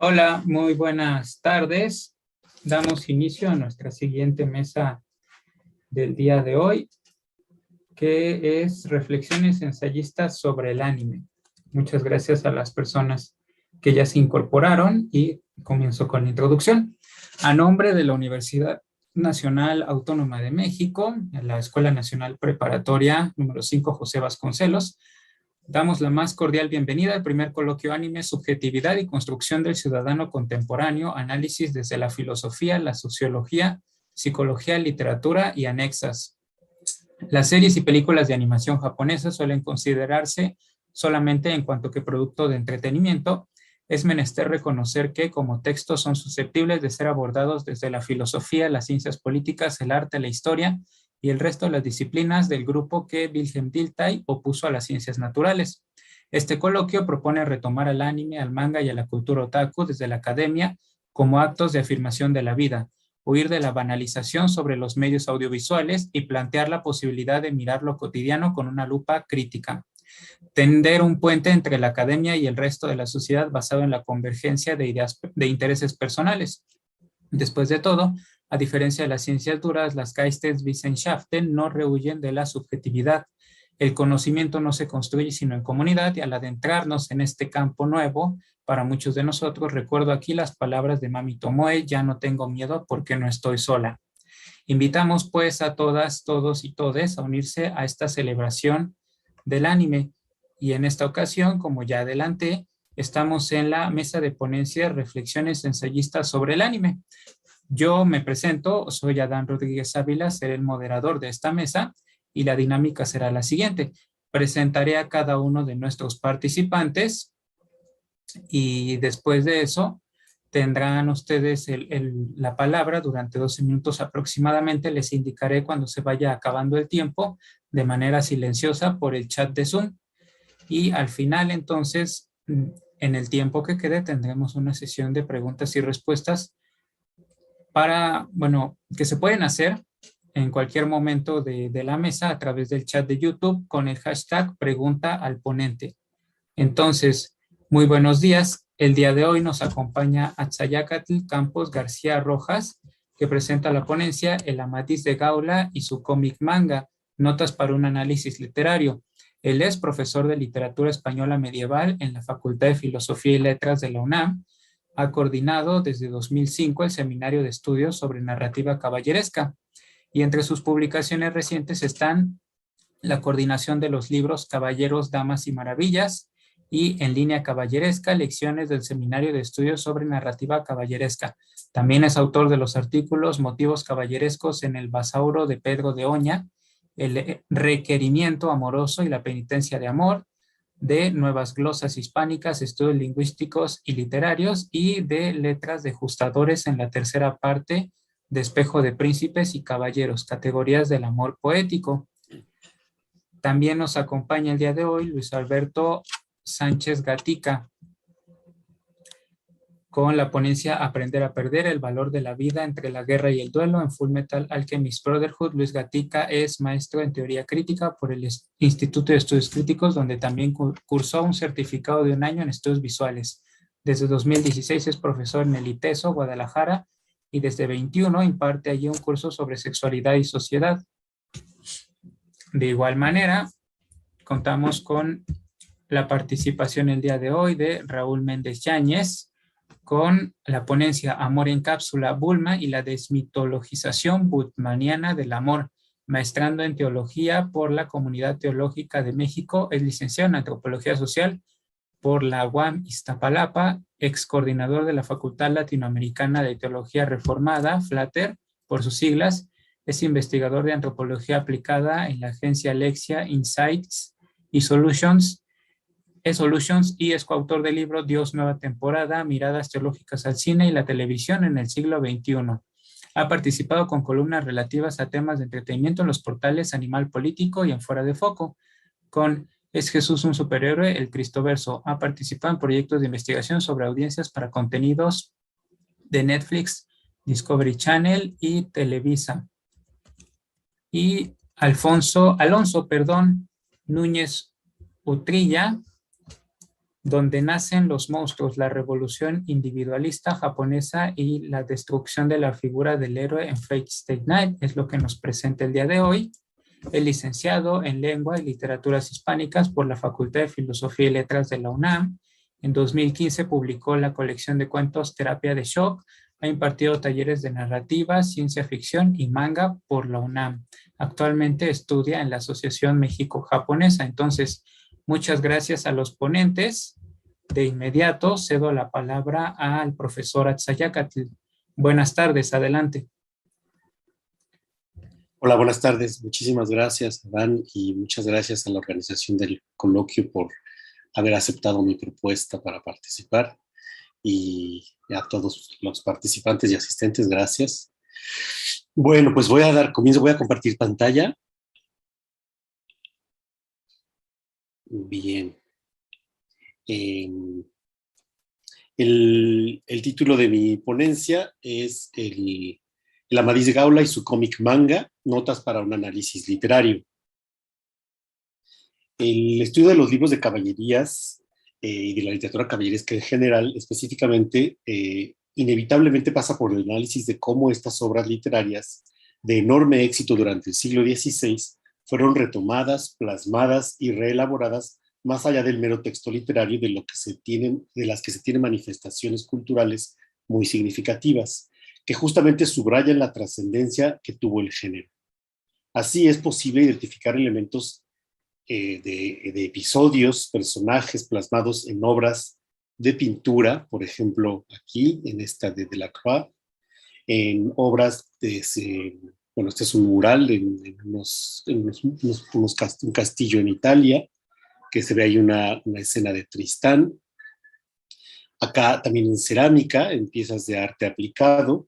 Hola, muy buenas tardes. Damos inicio a nuestra siguiente mesa del día de hoy, que es Reflexiones ensayistas sobre el anime. Muchas gracias a las personas que ya se incorporaron y comienzo con la introducción. A nombre de la Universidad Nacional Autónoma de México, la Escuela Nacional Preparatoria número 5 José Vasconcelos, damos la más cordial bienvenida al primer coloquio Anime, Subjetividad y Construcción del Ciudadano Contemporáneo, análisis desde la filosofía, la sociología, psicología, literatura y anexas. Las series y películas de animación japonesas suelen considerarse solamente en cuanto que producto de entretenimiento. Es menester reconocer que como textos son susceptibles de ser abordados desde la filosofía, las ciencias políticas, el arte, la historia y el resto de las disciplinas del grupo que Wilhelm Dilthey opuso a las ciencias naturales. Este coloquio propone retomar al anime, al manga y a la cultura otaku desde la academia como actos de afirmación de la vida, huir de la banalización sobre los medios audiovisuales y plantear la posibilidad de mirar lo cotidiano con una lupa crítica. Tender un puente entre la academia y el resto de la sociedad basado en la convergencia de ideas, de intereses personales. Después de todo, a diferencia de las ciencias duras, las Geisteswissenschaften no rehuyen de la subjetividad. El conocimiento no se construye sino en comunidad, y al adentrarnos en este campo nuevo, para muchos de nosotros, recuerdo aquí las palabras de Mami Tomoe: ya no tengo miedo porque no estoy sola. Invitamos pues a todas, todos y todes a unirse a esta celebración del anime. Y en esta ocasión, como ya adelanté, estamos en la mesa de ponencia Reflexiones ensayistas sobre el anime. Yo me presento, soy Adán Rodríguez Ávila, seré el moderador de esta mesa y la dinámica será la siguiente. Presentaré a cada uno de nuestros participantes y después de eso tendrán ustedes la palabra durante 12 minutos aproximadamente. Les indicaré cuando se vaya acabando el tiempo de manera silenciosa por el chat de Zoom. Y al final, entonces, en el tiempo que quede, tendremos una sesión de preguntas y respuestas que se pueden hacer en cualquier momento de la mesa a través del chat de YouTube con el hashtag Pregunta al Ponente. Entonces, muy buenos días. El día de hoy nos acompaña Atzayacatl Campos García Rojas, que presenta la ponencia El Amadís de Gaula y su cómic manga, Notas para un análisis literario. Él es profesor de literatura española medieval en la Facultad de Filosofía y Letras de la UNAM. Ha coordinado desde 2005 el Seminario de Estudios sobre Narrativa Caballeresca. Y entre sus publicaciones recientes están la coordinación de los libros Caballeros, Damas y Maravillas y En línea caballeresca, lecciones del Seminario de Estudios sobre Narrativa Caballeresca. También es autor de los artículos Motivos caballerescos en el Basauro de Pedro de Oña, El requerimiento amoroso y la penitencia de amor, de Nuevas glosas hispánicas, estudios lingüísticos y literarios, y de Letras de ajustadores en la tercera parte de Espejo de príncipes y caballeros, categorías del amor poético. También nos acompaña el día de hoy Luis Alberto Sánchez Gatica con la ponencia Aprender a perder, el valor de la vida entre la guerra y el duelo en Fullmetal Alchemist Brotherhood. Luis Gatica es maestro en teoría crítica por el Instituto de Estudios Críticos, donde también cursó un certificado de 1 año en estudios visuales. Desde 2016 es profesor en el ITESO, Guadalajara, y desde 21 imparte allí un curso sobre sexualidad y sociedad. De igual manera, contamos con la participación el día de hoy de Raúl Méndez Yáñez con la ponencia Amor en cápsula, Bulma y la desmitologización bultmaniana del amor, maestrando en teología por la Comunidad Teológica de México, es licenciado en antropología social por la UAM Iztapalapa, ex coordinador de la Facultad Latinoamericana de Teología Reformada, FLATER, por sus siglas. Es investigador de antropología aplicada en la agencia Lexia Insights y Solutions y es coautor del libro Dios Nueva Temporada, Miradas Teológicas al Cine y la Televisión en el siglo XXI. Ha participado con columnas relativas a temas de entretenimiento en los portales Animal Político y en Fuera de Foco. Con ¿Es Jesús un superhéroe? El Cristoverso. Ha participado en proyectos de investigación sobre audiencias para contenidos de Netflix, Discovery Channel y Televisa. Y Alonso Núñez Utrilla Donde nacen los monstruos, la revolución individualista japonesa y la destrucción de la figura del héroe en Fate Stay Night, es lo que nos presenta el día de hoy. Es licenciado en Lengua y Literaturas Hispánicas por la Facultad de Filosofía y Letras de la UNAM. En 2015 publicó la colección de cuentos Terapia de Shock. Ha impartido talleres de narrativa, ciencia ficción y manga por la UNAM. Actualmente estudia en la Asociación México-Japonesa. Entonces, muchas gracias a los ponentes. De inmediato cedo la palabra al profesor Atzayacatl. Buenas tardes, adelante. Hola, buenas tardes. Muchísimas gracias, Adán, y muchas gracias a la organización del coloquio por haber aceptado mi propuesta para participar, y a todos los participantes y asistentes, gracias. Bueno, pues voy a dar comienzo, voy a compartir pantalla. Bien. El título de mi ponencia es el Amadís de Gaula y su cómic manga, notas para un análisis literario. El estudio de los libros de caballerías y de la literatura caballeresca en general, específicamente, inevitablemente pasa por el análisis de cómo estas obras literarias de enorme éxito durante el siglo XVI fueron retomadas, plasmadas y reelaboradas más allá del mero texto literario, de las que se tienen manifestaciones culturales muy significativas, que justamente subrayan la trascendencia que tuvo el género. Así es posible identificar elementos de episodios, personajes plasmados en obras de pintura, por ejemplo, aquí, en esta de Delacroix, en obras bueno, este es un mural en un castillo en Italia, que se ve ahí una escena de Tristán. Acá también en cerámica, en piezas de arte aplicado,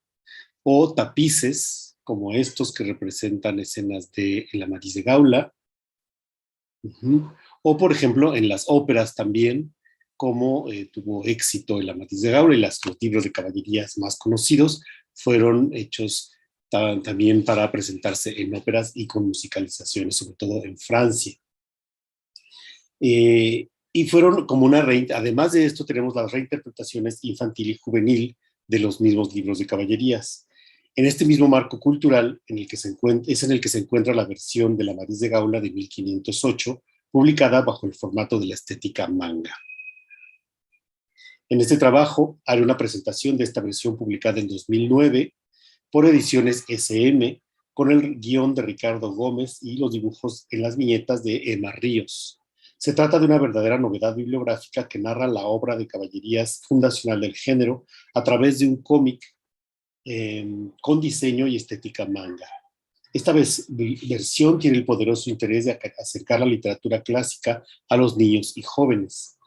o tapices, como estos que representan escenas de El Amadís de Gaula. O, por ejemplo, en las óperas también, como tuvo éxito El Amadís de Gaula, y los libros de caballerías más conocidos fueron hechos también para presentarse en óperas y con musicalizaciones, sobre todo en Francia. Y fueron como además de esto, tenemos las reinterpretaciones infantil y juvenil de los mismos libros de caballerías. En este mismo marco cultural es en el que se encuentra la versión de La Amadís de Gaula de 1508, publicada bajo el formato de la estética manga. En este trabajo haré una presentación de esta versión publicada en 2009 por Ediciones SM, con el guión de Ricardo Gómez y los dibujos en las viñetas de Emma Ríos. Se trata de una verdadera novedad bibliográfica que narra la obra de caballerías fundacional del género a través de un cómic con diseño y estética manga. Esta versión tiene el poderoso interés de acercar la literatura clásica a los niños y jóvenes,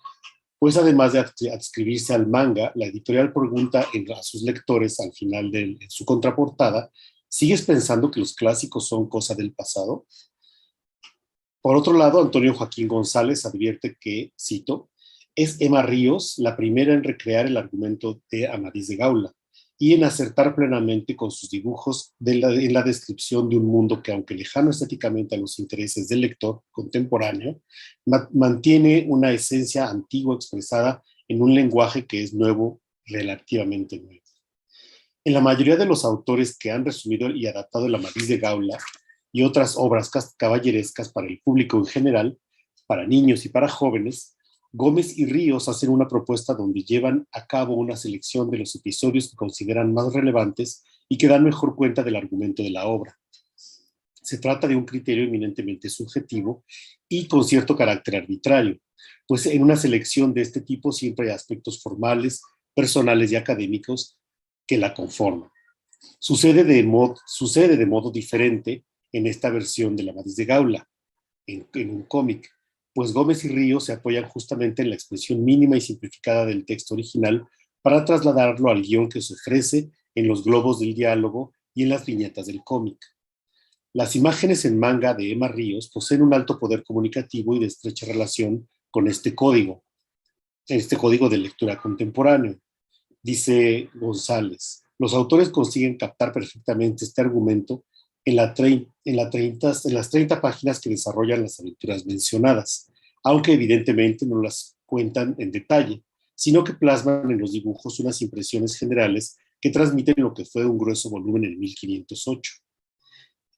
pues además de adscribirse al manga, la editorial pregunta a sus lectores al final de su contraportada: ¿sigues pensando que los clásicos son cosa del pasado? Por otro lado, Antonio Joaquín González advierte que, cito, es Emma Ríos la primera en recrear el argumento de Amadís de Gaula y en acertar plenamente con sus dibujos en la descripción de un mundo que, aunque lejano estéticamente a los intereses del lector contemporáneo, mantiene una esencia antigua expresada en un lenguaje que es nuevo, relativamente nuevo. En la mayoría de los autores que han resumido y adaptado el Amadís de Gaula y otras obras caballerescas para el público en general, para niños y para jóvenes, Gómez y Ríos hacen una propuesta donde llevan a cabo una selección de los episodios que consideran más relevantes y que dan mejor cuenta del argumento de la obra. Se trata de un criterio eminentemente subjetivo y con cierto carácter arbitrario, pues en una selección de este tipo siempre hay aspectos formales, personales y académicos que la conforman. Sucede de modo diferente en esta versión de La Amadís de Gaula, en un cómic, pues Gómez y Ríos se apoyan justamente en la expresión mínima y simplificada del texto original para trasladarlo al guión que se ofrece en los globos del diálogo y en las viñetas del cómic. Las imágenes en manga de Emma Ríos poseen un alto poder comunicativo y de estrecha relación con este código de lectura contemporáneo. Dice González, los autores consiguen captar perfectamente este argumento en las 30 páginas que desarrollan las aventuras mencionadas, aunque evidentemente no las cuentan en detalle, sino que plasman en los dibujos unas impresiones generales que transmiten lo que fue un grueso volumen en 1508.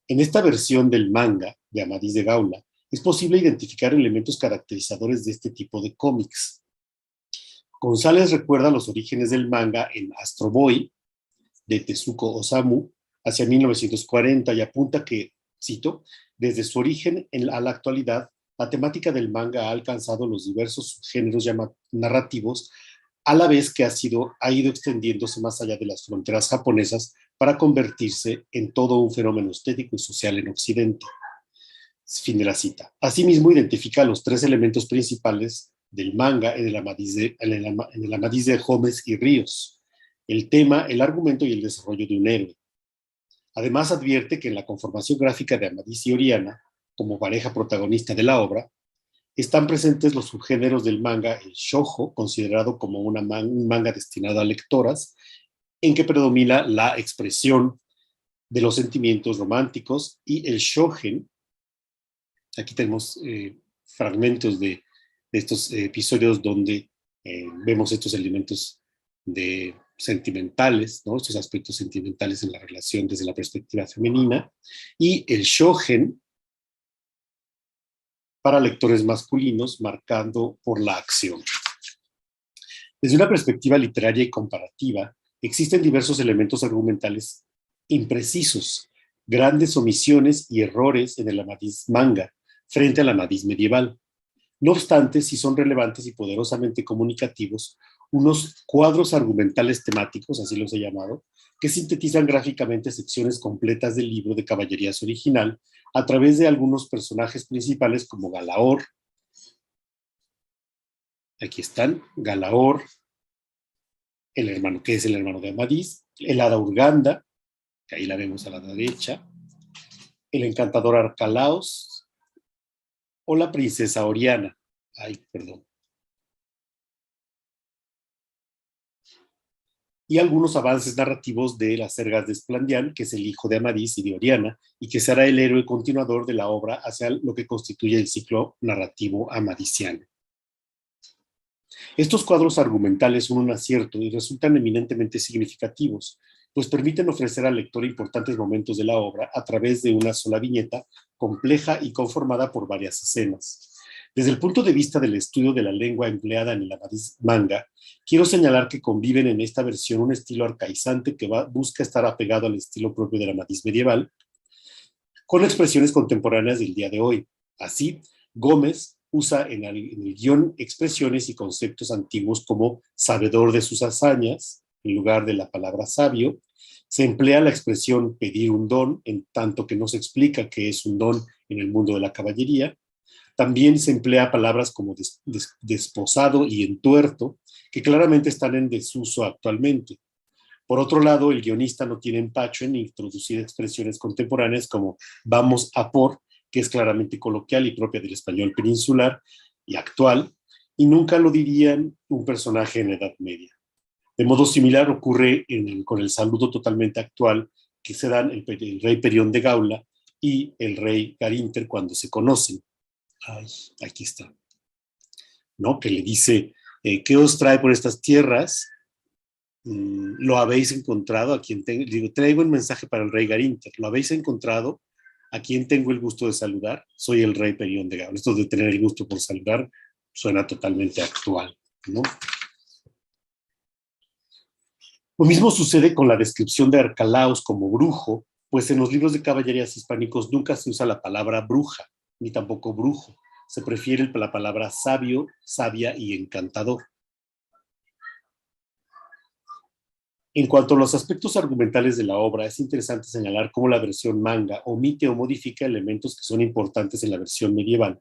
En esta versión del manga de Amadís de Gaula, es posible identificar elementos caracterizadores de este tipo de cómics. González recuerda los orígenes del manga en Astro Boy, de Tezuko Osamu, hacia 1940, y apunta que, cito, desde su origen a la actualidad, la temática del manga ha alcanzado los diversos subgéneros narrativos, a la vez que ha ido extendiéndose más allá de las fronteras japonesas para convertirse en todo un fenómeno estético y social en Occidente. Fin de la cita. Asimismo, identifica los tres elementos principales del manga en el Amadís de Gómez y Ríos: el tema, el argumento y el desarrollo de un héroe. Además, advierte que en la conformación gráfica de Amadís y Oriana, como pareja protagonista de la obra, están presentes los subgéneros del manga, el shoujo, considerado como un manga destinado a lectoras, en que predomina la expresión de los sentimientos románticos, y el shougen. Aquí tenemos fragmentos de estos episodios donde vemos estos elementos sentimentales, ¿no? Estos aspectos sentimentales en la relación desde la perspectiva femenina, y el shougen para lectores masculinos, marcando por la acción. Desde una perspectiva literaria y comparativa, existen diversos elementos argumentales imprecisos, grandes omisiones y errores en el Amadís manga frente al Amadís medieval. No obstante, sí son relevantes y poderosamente comunicativos unos cuadros argumentales temáticos, así los he llamado, que sintetizan gráficamente secciones completas del libro de caballerías original a través de algunos personajes principales como Galaor. Aquí están, Galaor, el hermano, que es el hermano de Amadís, el hada Urganda, que ahí la vemos a la derecha, el encantador Arcalaos, o la princesa Oriana. Y algunos avances narrativos de las Sergas de Esplandián, que es el hijo de Amadís y de Oriana, y que será el héroe continuador de la obra hacia lo que constituye el ciclo narrativo amadisiano. Estos cuadros argumentales son un acierto y resultan eminentemente significativos, pues permiten ofrecer al lector importantes momentos de la obra a través de una sola viñeta, compleja y conformada por varias escenas. Desde el punto de vista del estudio de la lengua empleada en el Amadís manga, quiero señalar que conviven en esta versión un estilo arcaizante que busca estar apegado al estilo propio del Amadís medieval, con expresiones contemporáneas del día de hoy. Así, Gómez usa en el guión expresiones y conceptos antiguos como sabedor de sus hazañas, en lugar de la palabra sabio. Se emplea la expresión pedir un don, en tanto que no se explica qué es un don en el mundo de la caballería. También se emplea palabras como desposado y entuerto, que claramente están en desuso actualmente. Por otro lado, el guionista no tiene empacho en introducir expresiones contemporáneas como vamos a por, que es claramente coloquial y propia del español peninsular y actual, y nunca lo dirían un personaje en la Edad Media. De modo similar ocurre con el saludo totalmente actual que se dan el rey Perión de Gaula y el rey Garinter cuando se conocen. Aquí está, ¿no? Que le dice, ¿qué os trae por estas tierras? ¿Lo habéis encontrado? Traigo un mensaje para el rey Garinter. ¿Lo habéis encontrado? ¿A quién tengo el gusto de saludar? Soy el rey Perión de Gaula. Esto de tener el gusto por saludar suena totalmente actual, ¿no? Lo mismo sucede con la descripción de Arcalaos como brujo, pues en los libros de caballerías hispánicos nunca se usa la palabra bruja, ni tampoco brujo. Se prefiere la palabra sabio, sabia y encantador. En cuanto a los aspectos argumentales de la obra, es interesante señalar cómo la versión manga omite o modifica elementos que son importantes en la versión medieval.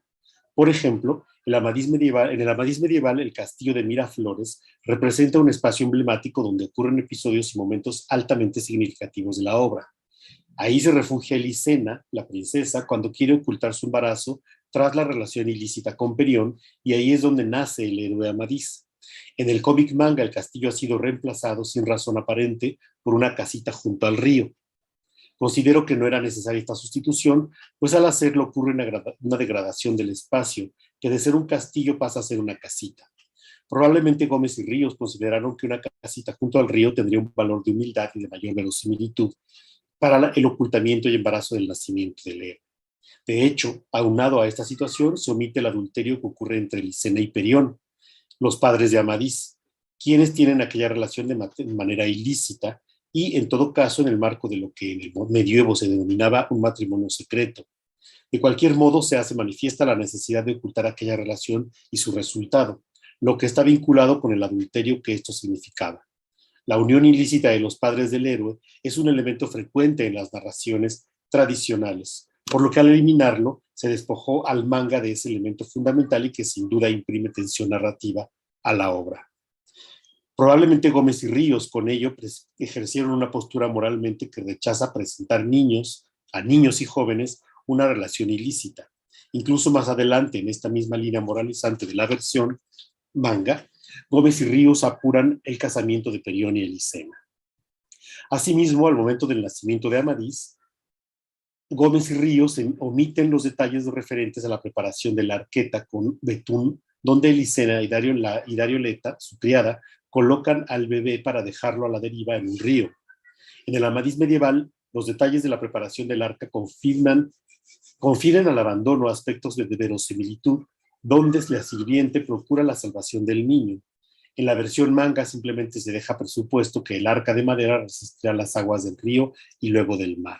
Por ejemplo, en el Amadís medieval, el castillo de Miraflores representa un espacio emblemático donde ocurren episodios y momentos altamente significativos de la obra. Ahí se refugia Elisena, la princesa, cuando quiere ocultar su embarazo tras la relación ilícita con Perión, y ahí es donde nace el héroe Amadís. En el cómic manga, el castillo ha sido reemplazado sin razón aparente por una casita junto al río. Considero que no era necesaria esta sustitución, pues al hacerlo ocurre una degradación del espacio, que de ser un castillo pasa a ser una casita. Probablemente Gómez y Ríos consideraron que una casita junto al río tendría un valor de humildad y de mayor verosimilitud para el ocultamiento y embarazo del nacimiento del héroe. De hecho, aunado a esta situación, se omite el adulterio que ocurre entre Licena y Perión, los padres de Amadís, quienes tienen aquella relación de manera ilícita y, en todo caso, en el marco de lo que en el medioevo se denominaba un matrimonio secreto. De cualquier modo, se hace manifiesta la necesidad de ocultar aquella relación y su resultado, lo que está vinculado con el adulterio que esto significaba. La unión ilícita de los padres del héroe es un elemento frecuente en las narraciones tradicionales, por lo que al eliminarlo se despojó al manga de ese elemento fundamental y que sin duda imprime tensión narrativa a la obra. Probablemente Gómez y Ríos con ello ejercieron una postura moralmente que rechaza presentar a niños y jóvenes una relación ilícita. Incluso más adelante, en esta misma línea moralizante de la versión manga, Gómez y Ríos apuran el casamiento de Perión y Elisena. Asimismo, al momento del nacimiento de Amadís, Gómez y Ríos omiten los detalles referentes a la preparación de la arqueta con betún, donde Elisena y Darioleta, su criada, colocan al bebé para dejarlo a la deriva en un río. En el Amadís medieval, los detalles de la preparación del arca confieren al abandono aspectos de verosimilitud, donde la sirviente procura la salvación del niño. En la versión manga simplemente se deja presupuesto que el arca de madera resistirá las aguas del río y luego del mar.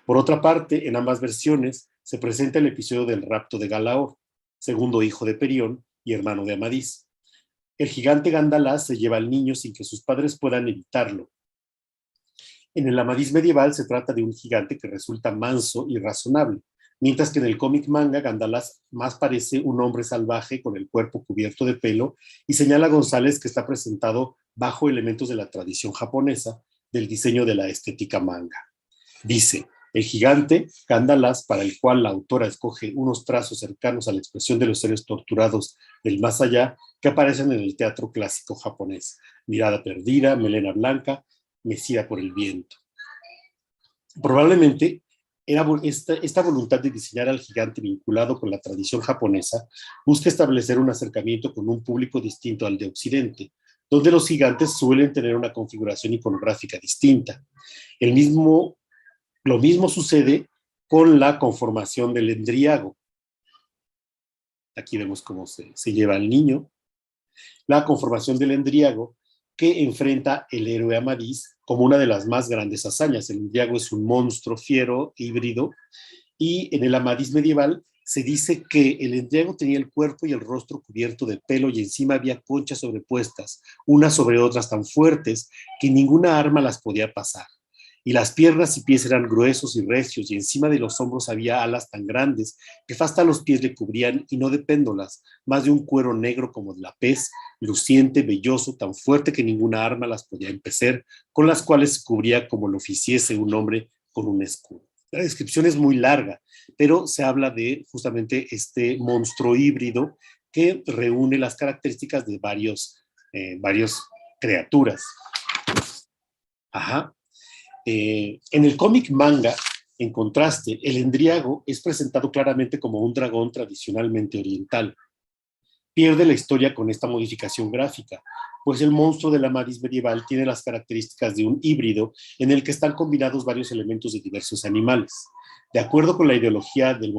Por otra parte, en ambas versiones se presenta el episodio del rapto de Galaor, segundo hijo de Perión y hermano de Amadís. El gigante Gandalás se lleva al niño sin que sus padres puedan evitarlo. En el Amadís medieval se trata de un gigante que resulta manso y razonable, mientras que en el cómic manga Gandalás más parece un hombre salvaje con el cuerpo cubierto de pelo, y señala González que está presentado bajo elementos de la tradición japonesa del diseño de la estética manga. Dice: el gigante Gandalás, para el cual la autora escoge unos trazos cercanos a la expresión de los seres torturados del más allá que aparecen en el teatro clásico japonés: mirada perdida, melena blanca, mecida por el viento. Probablemente era esta voluntad de diseñar al gigante vinculado con la tradición japonesa busca establecer un acercamiento con un público distinto al de Occidente, donde los gigantes suelen tener una configuración iconográfica distinta. Lo mismo sucede con la conformación del endriago. Aquí vemos cómo se lleva al niño. La conformación del endriago que enfrenta el héroe Amadís como una de las más grandes hazañas. El endriago es un monstruo fiero, híbrido, y en el Amadís medieval se dice que el endriago tenía el cuerpo y el rostro cubierto de pelo y encima había conchas sobrepuestas, unas sobre otras tan fuertes que ninguna arma las podía pasar. Y las piernas y pies eran gruesos y recios, y encima de los hombros había alas tan grandes que hasta los pies le cubrían, y no de péndolas, más de un cuero negro como de la pez, luciente, velloso, tan fuerte que ninguna arma las podía empecer, con las cuales se cubría como lo hiciese un hombre con un escudo. La descripción es muy larga, pero se habla de justamente este monstruo híbrido que reúne las características de varias criaturas. Ajá. En el cómic manga, en contraste, el endriago es presentado claramente como un dragón tradicionalmente oriental. Pierde la historia con esta modificación gráfica, pues el monstruo del Amadís medieval tiene las características de un híbrido en el que están combinados varios elementos de diversos animales. De acuerdo con la ideología de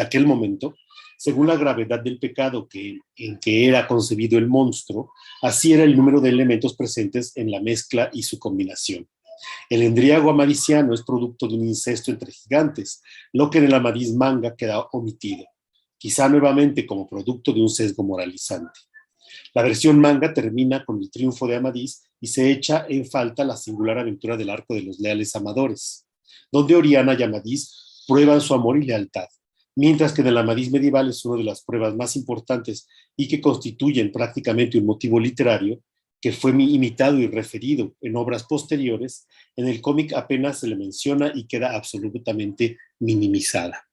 aquel momento, según la gravedad del pecado en que era concebido el monstruo, así era el número de elementos presentes en la mezcla y su combinación. El endriago amadisiano es producto de un incesto entre gigantes, lo que en el Amadís manga queda omitido, quizá nuevamente como producto de un sesgo moralizante. La versión manga termina con el triunfo de Amadís y se echa en falta la singular aventura del arco de los leales amadores, donde Oriana y Amadís prueban su amor y lealtad, mientras que en el Amadís medieval es una de las pruebas más importantes y que constituyen prácticamente un motivo literario que fue imitado y referido en obras posteriores. En el cómic apenas se le menciona y queda absolutamente minimizada.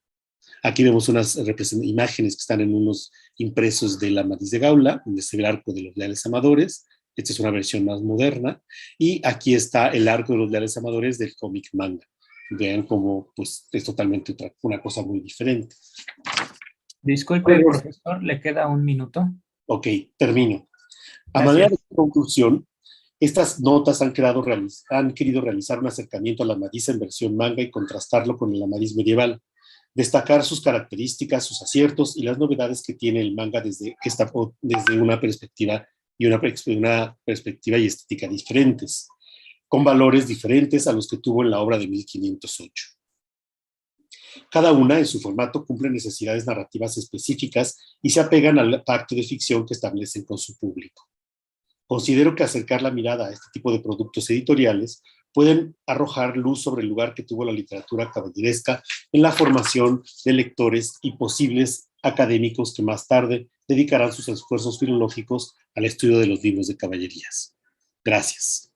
Aquí vemos unas imágenes que están en unos impresos del Amadís de Gaula, donde se ve el arco de los leales amadores. Esta es una versión más moderna. Y aquí está el arco de los leales amadores del cómic manga. Vean cómo pues, es totalmente una cosa muy diferente. Disculpe, profesor, le queda un minuto. Ok, termino. A Gracias. manera de conclusión, estas notas han querido realizar un acercamiento al Amadís en versión manga y contrastarlo con el Amadís medieval, destacar sus características, sus aciertos y las novedades que tiene el manga desde una perspectiva y estética diferentes, con valores diferentes a los que tuvo en la obra de 1508. Cada una, en su formato, cumple necesidades narrativas específicas y se apegan al pacto de ficción que establecen con su público. Considero que acercar la mirada a este tipo de productos editoriales pueden arrojar luz sobre el lugar que tuvo la literatura caballeresca en la formación de lectores y posibles académicos que más tarde dedicarán sus esfuerzos filológicos al estudio de los libros de caballerías. Gracias.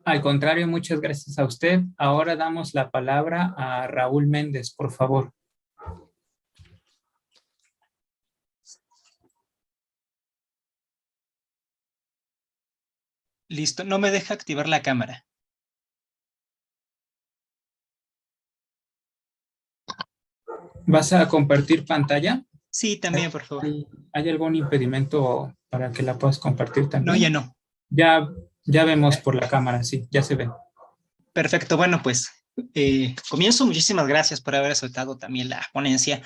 Al contrario, muchas gracias a usted. Ahora damos la palabra a Raúl Méndez, por favor. Listo, no me deja activar la cámara. ¿Vas a compartir pantalla? Sí, también, por favor. ¿Hay algún impedimento para que la puedas compartir también? No, ya no. Ya vemos por la cámara, sí, ya se ve. Perfecto, bueno, pues comienzo. Muchísimas gracias por haber aceptado también la ponencia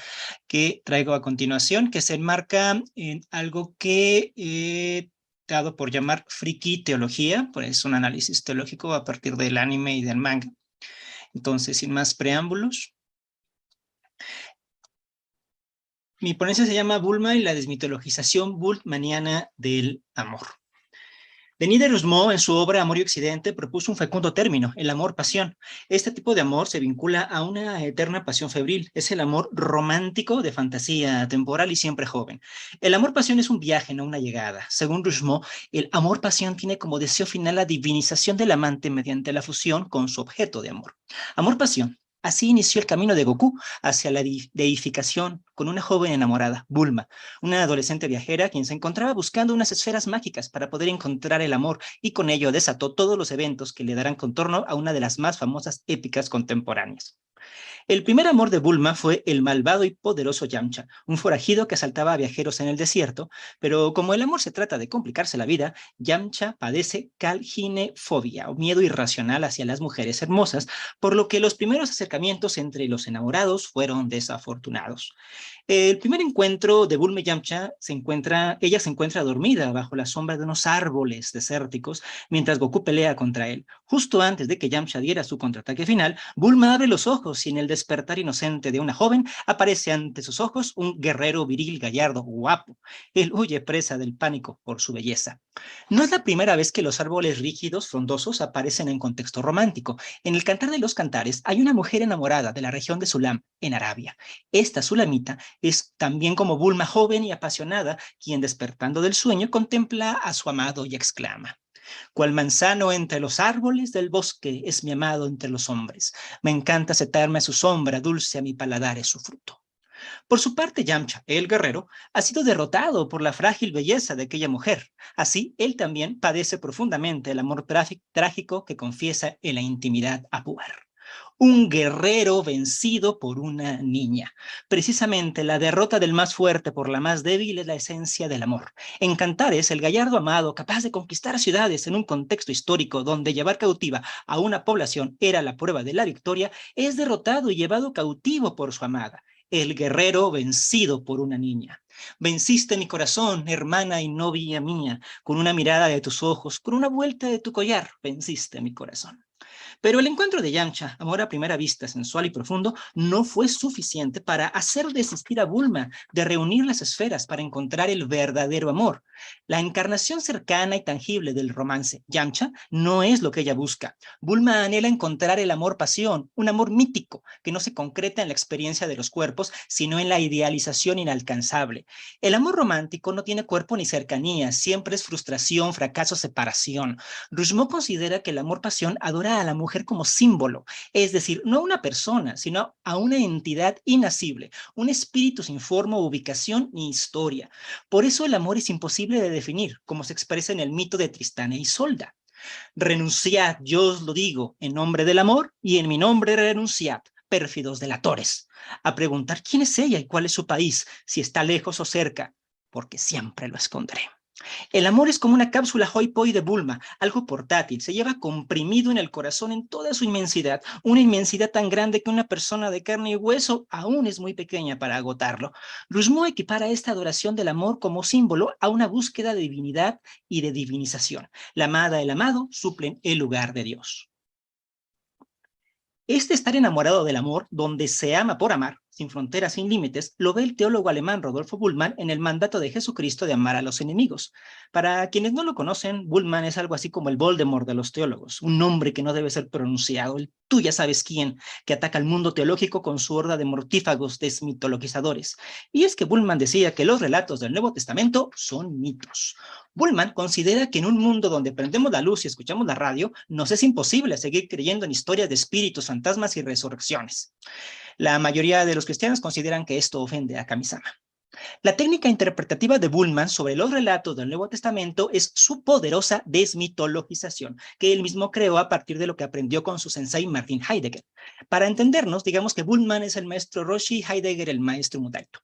que traigo a continuación, que se enmarca en algo que he dado por llamar friki teología, pues un análisis teológico a partir del anime y del manga. Entonces, sin más preámbulos, mi ponencia se llama Bulma y la desmitologización bultmaniana del amor. Denis Diderot, en su obra Amor y Occidente, propuso un fecundo término, el amor-pasión. Este tipo de amor se vincula a una eterna pasión febril. Es el amor romántico de fantasía temporal y siempre joven. El amor-pasión es un viaje, no una llegada. Según Diderot, el amor-pasión tiene como deseo final la divinización del amante mediante la fusión con su objeto de amor. Amor-pasión. Así inició el camino de Goku hacia la deificación con una joven enamorada, Bulma, una adolescente viajera quien se encontraba buscando unas esferas mágicas para poder encontrar el amor, y con ello desató todos los eventos que le darán contorno a una de las más famosas épicas contemporáneas. El primer amor de Bulma fue el malvado y poderoso Yamcha, un forajido que asaltaba a viajeros en el desierto, pero como el amor se trata de complicarse la vida, Yamcha padece calginefobia, o miedo irracional hacia las mujeres hermosas, por lo que los primeros acercamientos entre los enamorados fueron desafortunados. El primer encuentro de Bulma y Yamcha ella se encuentra dormida bajo la sombra de unos árboles desérticos mientras Goku pelea contra él. Justo antes de que Yamcha diera su contraataque final, Bulma abre los ojos y en el despertar inocente de una joven aparece ante sus ojos un guerrero viril, gallardo, guapo. Él huye presa del pánico por su belleza. No es la primera vez que los árboles rígidos, frondosos, aparecen en contexto romántico. En el Cantar de los Cantares hay una mujer enamorada de la región de Sulam, en Arabia. Esta sulamita es también como Bulma, joven y apasionada, quien despertando del sueño contempla a su amado y exclama: cual manzano entre los árboles del bosque es mi amado entre los hombres. Me encanta sentarme a su sombra, dulce a mi paladar es su fruto. Por su parte, Yamcha, el guerrero, ha sido derrotado por la frágil belleza de aquella mujer. Así, él también padece profundamente el amor trágico que confiesa en la intimidad a Puar. Un guerrero vencido por una niña. Precisamente la derrota del más fuerte por la más débil es la esencia del amor. En Cantares, el gallardo amado, capaz de conquistar ciudades en un contexto histórico donde llevar cautiva a una población era la prueba de la victoria, es derrotado y llevado cautivo por su amada. El guerrero vencido por una niña. Venciste mi corazón, hermana y novia mía, con una mirada de tus ojos, con una vuelta de tu collar, venciste mi corazón. Pero el encuentro de Yamcha, amor a primera vista, sensual y profundo, no fue suficiente para hacer desistir a Bulma de reunir las esferas para encontrar el verdadero amor. La encarnación cercana y tangible del romance, Yamcha, no es lo que ella busca. Bulma anhela encontrar el amor-pasión, un amor mítico que no se concreta en la experiencia de los cuerpos, sino en la idealización inalcanzable. El amor romántico no tiene cuerpo ni cercanía, siempre es frustración, fracaso, separación. Rushmo considera que el amor-pasión adora a la mujer como símbolo, es decir, no a una persona, sino a una entidad inacible, un espíritu sin forma, ubicación ni historia. Por eso el amor es imposible de definir, como se expresa en el mito de Tristán e Isolda. Renunciad, yo os lo digo, en nombre del amor, y en mi nombre renunciad, pérfidos delatores, a preguntar quién es ella y cuál es su país, si está lejos o cerca, porque siempre lo esconderé. El amor es como una cápsula Hoi Poi de Bulma, algo portátil, se lleva comprimido en el corazón en toda su inmensidad, una inmensidad tan grande que una persona de carne y hueso aún es muy pequeña para agotarlo. Rusmo equipara esta adoración del amor como símbolo a una búsqueda de divinidad y de divinización. La amada y el amado suplen el lugar de Dios. Este estar enamorado del amor, donde se ama por amar, sin fronteras, sin límites, lo ve el teólogo alemán Rodolfo Bullmann en el mandato de Jesucristo de amar a los enemigos. Para quienes no lo conocen, Bullmann es algo así como el Voldemort de los teólogos, un nombre que no debe ser pronunciado, el tú ya sabes quién, que ataca al mundo teológico con su horda de mortífagos desmitologizadores. Y es que Bullmann decía que los relatos del Nuevo Testamento son mitos. Bullmann considera que en un mundo donde prendemos la luz y escuchamos la radio, nos es imposible seguir creyendo en historias de espíritus, fantasmas y resurrecciones. La mayoría de los cristianos consideran que esto ofende a Kami-sama. La técnica interpretativa de Bullmann sobre los relatos del Nuevo Testamento es su poderosa desmitologización, que él mismo creó a partir de lo que aprendió con su sensei Martin Heidegger. Para entendernos, digamos que Bullmann es el maestro Roshi, Heidegger el maestro Mudaito.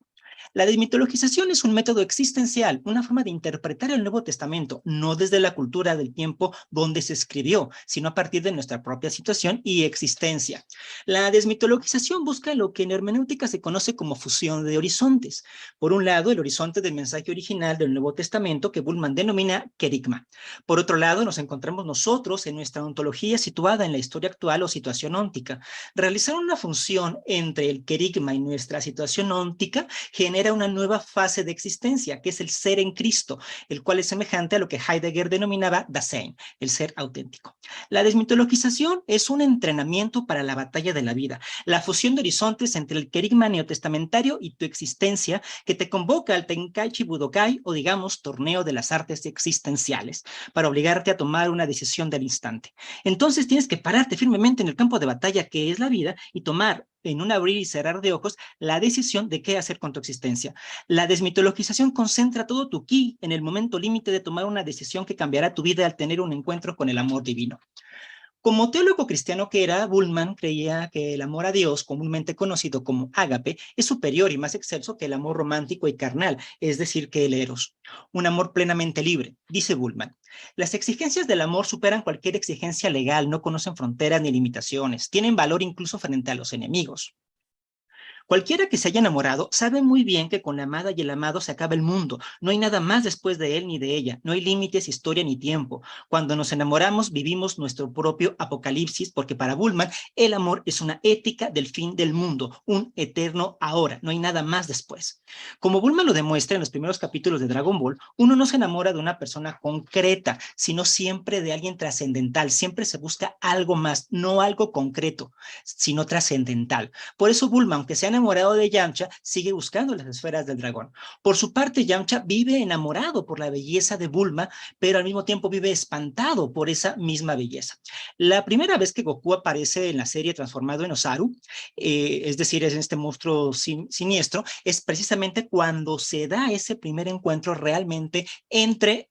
La desmitologización es un método existencial, una forma de interpretar el Nuevo Testamento, no desde la cultura del tiempo donde se escribió, sino a partir de nuestra propia situación y existencia. La desmitologización busca lo que en hermenéutica se conoce como fusión de horizontes. Por un lado, el horizonte del mensaje original del Nuevo Testamento, que Bullmann denomina querigma. Por otro lado, nos encontramos nosotros en nuestra ontología situada en la historia actual o situación óntica. Realizar una función entre el querigma y nuestra situación óntica genera una nueva fase de existencia, que es el ser en Cristo, el cual es semejante a lo que Heidegger denominaba Dasein, el ser auténtico. La desmitologización es un entrenamiento para la batalla de la vida, la fusión de horizontes entre el querigma neotestamentario y tu existencia, que te convoca al Tenkaichi Budokai, o digamos, torneo de las artes existenciales, para obligarte a tomar una decisión del instante. Entonces tienes que pararte firmemente en el campo de batalla que es la vida y tomar en un abrir y cerrar de ojos la decisión de qué hacer con tu existencia. La desmitologización concentra todo tu ki en el momento límite de tomar una decisión que cambiará tu vida al tener un encuentro con el amor divino. Como teólogo cristiano que era, Bullmann creía que el amor a Dios, comúnmente conocido como ágape, es superior y más excelso que el amor romántico y carnal, es decir, que el eros. Un amor plenamente libre, dice Bullmann. Las exigencias del amor superan cualquier exigencia legal, no conocen fronteras ni limitaciones, tienen valor incluso frente a los enemigos. Cualquiera que se haya enamorado sabe muy bien que con la amada y el amado se acaba el mundo. No hay nada más después de él ni de ella. No hay límites, historia ni tiempo. Cuando nos enamoramos vivimos nuestro propio apocalipsis, porque para Bullmann el amor es una ética del fin del mundo, un eterno ahora. No hay nada más después. Como Bullmann lo demuestra en los primeros capítulos de Dragon Ball, uno no se enamora de una persona concreta, sino siempre de alguien trascendental. Siempre se busca algo más, no algo concreto, sino trascendental. Por eso Bullmann, aunque sea enamorado de Yamcha, sigue buscando las esferas del dragón. Por su parte, Yamcha vive enamorado por la belleza de Bulma, pero al mismo tiempo vive espantado por esa misma belleza. La primera vez que Goku aparece en la serie transformado en Osaru, es decir, es en este monstruo siniestro, es precisamente cuando se da ese primer encuentro realmente entre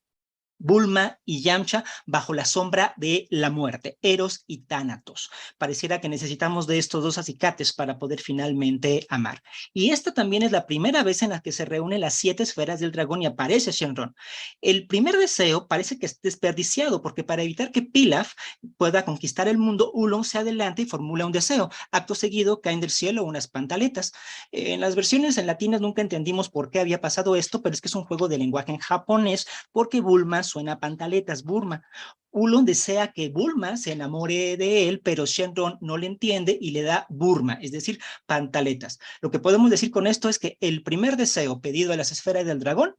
Bulma y Yamcha bajo la sombra de la muerte, Eros y Tánatos. Pareciera que necesitamos de estos dos acicates para poder finalmente amar. Y esta también es la primera vez en la que se reúnen las 7 esferas del dragón y aparece Shenron. El primer deseo parece que es desperdiciado, porque para evitar que Pilaf pueda conquistar el mundo, Oolong se adelanta y formula un deseo. Acto seguido caen del cielo unas pantaletas. En las versiones en latinas nunca entendimos por qué había pasado esto, pero es que es un juego de lenguaje en japonés, porque Bulma suena a pantaletas, Burma. Oolong desea que Bulma se enamore de él, pero Shenron no le entiende y le da Burma, es decir, pantaletas. Lo que podemos decir con esto es que el primer deseo pedido a las esferas del dragón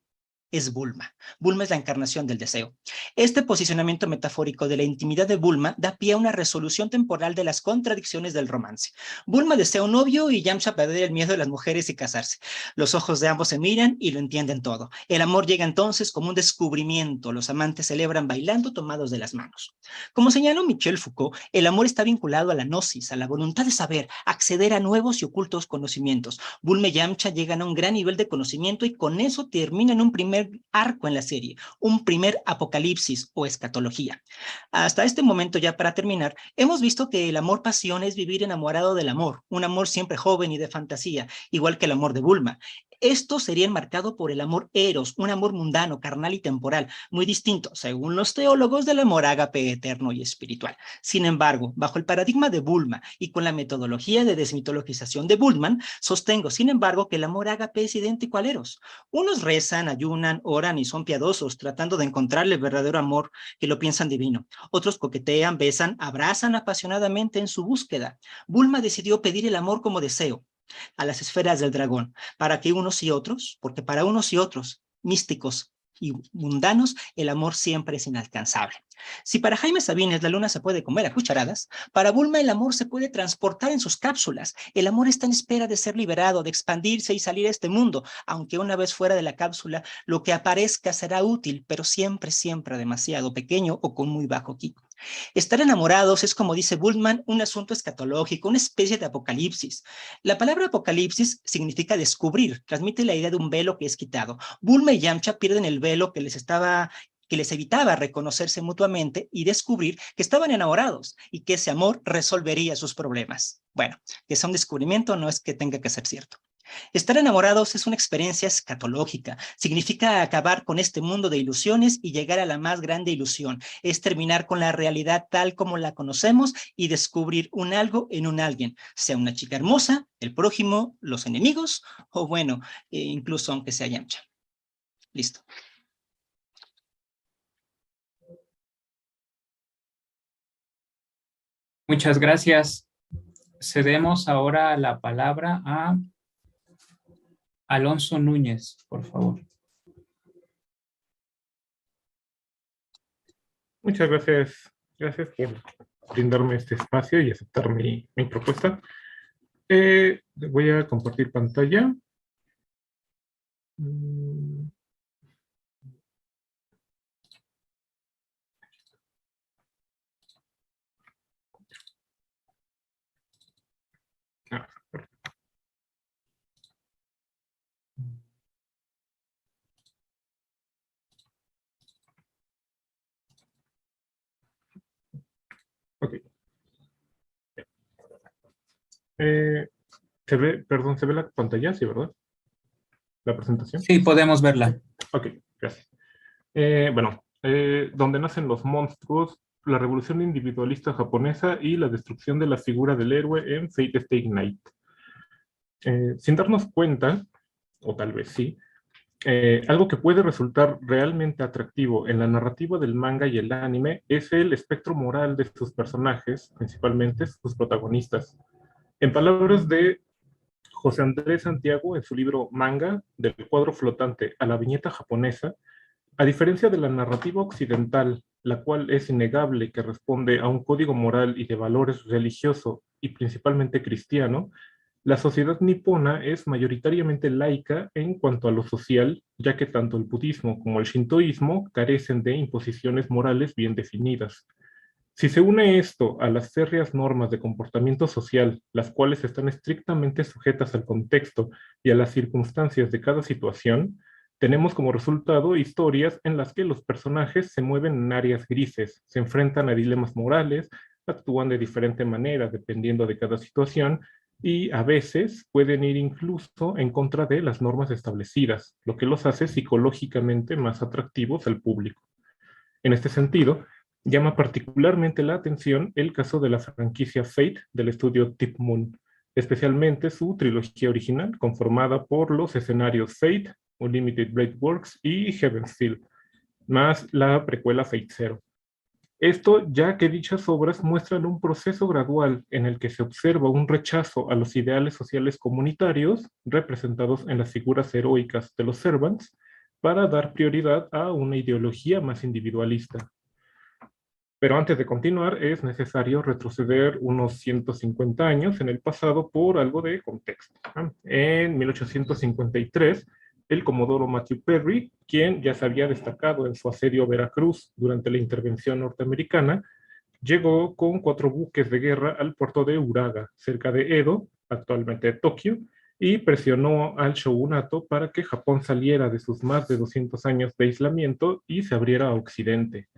es Bulma. Bulma es la encarnación del deseo. Este posicionamiento metafórico de la intimidad de Bulma da pie a una resolución temporal de las contradicciones del romance. Bulma desea un novio y Yamcha perder el miedo de las mujeres y casarse. Los ojos de ambos se miran y lo entienden todo. El amor llega entonces como un descubrimiento. Los amantes celebran bailando tomados de las manos. Como señaló Michel Foucault, el amor está vinculado a la gnosis, a la voluntad de saber, acceder a nuevos y ocultos conocimientos. Bulma y Yamcha llegan a un gran nivel de conocimiento y con eso terminan un primer primer arco en la serie, un primer apocalipsis o escatología. Hasta este momento, ya para terminar, hemos visto que el amor-pasión es vivir enamorado del amor, un amor siempre joven y de fantasía, igual que el amor de Bulma. Esto sería enmarcado por el amor eros, un amor mundano, carnal y temporal, muy distinto, según los teólogos, del amor ágape eterno y espiritual. Sin embargo, bajo el paradigma de Bulma y con la metodología de desmitologización de Bultmann, sostengo, sin embargo, que el amor ágape es idéntico al eros. Unos rezan, ayunan, oran y son piadosos, tratando de encontrarle el verdadero amor que lo piensan divino. Otros coquetean, besan, abrazan apasionadamente en su búsqueda. Bulma decidió pedir el amor como deseo a las esferas del dragón, para que unos y otros, porque para unos y otros, místicos y mundanos, el amor siempre es inalcanzable. Si para Jaime Sabines la luna se puede comer a cucharadas, para Bulma el amor se puede transportar en sus cápsulas. El amor está en espera de ser liberado, de expandirse y salir a este mundo, aunque una vez fuera de la cápsula, lo que aparezca será útil, pero siempre, siempre demasiado pequeño o con muy bajo ki. Estar enamorados es, como dice Bultmann, un asunto escatológico, una especie de apocalipsis. La palabra apocalipsis significa descubrir, transmite la idea de un velo que es quitado. Bulma y Yamcha pierden el velo que les evitaba reconocerse mutuamente y descubrir que estaban enamorados y que ese amor resolvería sus problemas. Bueno, que sea un descubrimiento no es que tenga que ser cierto. Estar enamorados es una experiencia escatológica. Significa acabar con este mundo de ilusiones y llegar a la más grande ilusión. Es terminar con la realidad tal como la conocemos y descubrir un algo en un alguien, sea una chica hermosa, el prójimo, los enemigos, o bueno, incluso aunque sea Yamcha. Listo. Muchas gracias. Cedemos ahora la palabra a Alonso Núñez, por favor. Muchas gracias. Gracias por brindarme este espacio y aceptar mi propuesta. Voy a compartir pantalla. Ok. ¿Se ve la pantalla? Sí, ¿verdad? La presentación. Sí, podemos verla. Ok, gracias. Donde nacen los monstruos, la revolución individualista japonesa y la destrucción de la figura del héroe en Fate Stay Night. Sin darnos cuenta, o tal vez sí, algo que puede resultar realmente atractivo en la narrativa del manga y el anime es el espectro moral de sus personajes, principalmente sus protagonistas. En palabras de José Andrés Santiago, en su libro Manga, del cuadro flotante a la viñeta japonesa, a diferencia de la narrativa occidental, la cual es innegable que responde a un código moral y de valores religioso y principalmente cristiano, la sociedad nipona es mayoritariamente laica en cuanto a lo social, ya que tanto el budismo como el shintoísmo carecen de imposiciones morales bien definidas. Si se une esto a las férreas normas de comportamiento social, las cuales están estrictamente sujetas al contexto y a las circunstancias de cada situación, tenemos como resultado historias en las que los personajes se mueven en áreas grises, se enfrentan a dilemas morales, actúan de diferente manera dependiendo de cada situación y a veces pueden ir incluso en contra de las normas establecidas, lo que los hace psicológicamente más atractivos al público. En este sentido, llama particularmente la atención el caso de la franquicia Fate del estudio Deep Moon, especialmente su trilogía original, conformada por los escenarios Fate, Unlimited Blade Works y Heaven's Feel, más la precuela Fate Zero. Esto ya que dichas obras muestran un proceso gradual en el que se observa un rechazo a los ideales sociales comunitarios representados en las figuras heroicas de los Servants para dar prioridad a una ideología más individualista. Pero antes de continuar, es necesario retroceder unos 150 años en el pasado por algo de contexto. En 1853, el comodoro Matthew Perry, quien ya se había destacado en su asedio a Veracruz durante la intervención norteamericana, llegó con 4 buques de guerra al puerto de Uraga, cerca de Edo, actualmente Tokio, y presionó al shogunato para que Japón saliera de sus más de 200 años de aislamiento y se abriera a Occidente.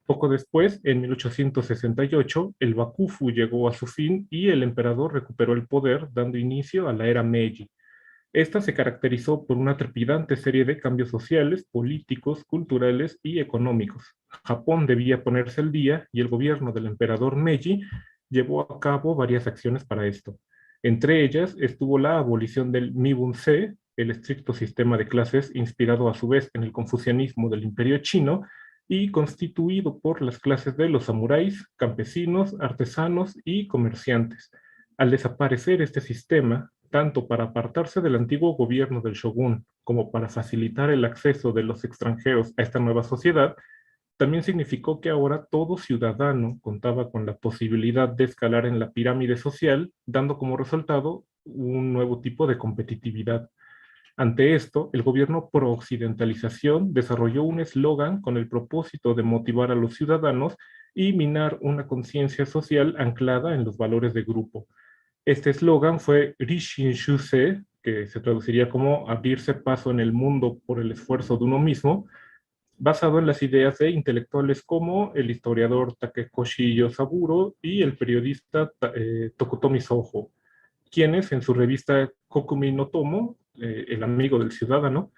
Poco después, en 1868, el Bakufu llegó a su fin y el emperador recuperó el poder, dando inicio a la era Meiji. Esta se caracterizó por una trepidante serie de cambios sociales, políticos, culturales y económicos. Japón debía ponerse al día y el gobierno del emperador Meiji llevó a cabo varias acciones para esto. Entre ellas estuvo la abolición del Mibun-se, el estricto sistema de clases inspirado a su vez en el confucianismo del Imperio Chino y constituido por las clases de los samuráis, campesinos, artesanos y comerciantes. Al desaparecer este sistema, tanto para apartarse del antiguo gobierno del shogun como para facilitar el acceso de los extranjeros a esta nueva sociedad, también significó que ahora todo ciudadano contaba con la posibilidad de escalar en la pirámide social, dando como resultado un nuevo tipo de competitividad. Ante esto, el gobierno pro-occidentalización desarrolló un eslogan con el propósito de motivar a los ciudadanos y minar una conciencia social anclada en los valores de grupo. Este eslogan fue Rishin Shuse, que se traduciría como abrirse paso en el mundo por el esfuerzo de uno mismo, basado en las ideas de intelectuales como el historiador Takekoshi Yosaburo y el periodista Tokutomi Soho, quienes en su revista Kokumi no Tomo, el amigo del ciudadano,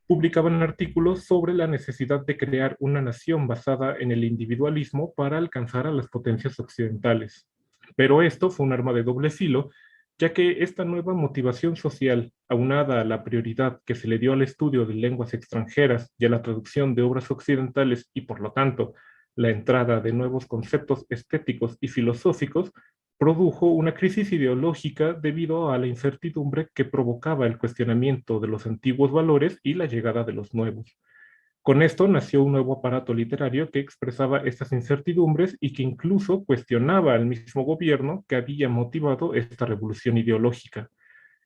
publicaban artículos sobre la necesidad de crear una nación basada en el individualismo para alcanzar a las potencias occidentales. Pero esto fue un arma de doble filo, ya que esta nueva motivación social, aunada a la prioridad que se le dio al estudio de lenguas extranjeras y a la traducción de obras occidentales y por lo tanto la entrada de nuevos conceptos estéticos y filosóficos, produjo una crisis ideológica debido a la incertidumbre que provocaba el cuestionamiento de los antiguos valores y la llegada de los nuevos. Con esto nació un nuevo aparato literario que expresaba estas incertidumbres y que incluso cuestionaba al mismo gobierno que había motivado esta revolución ideológica.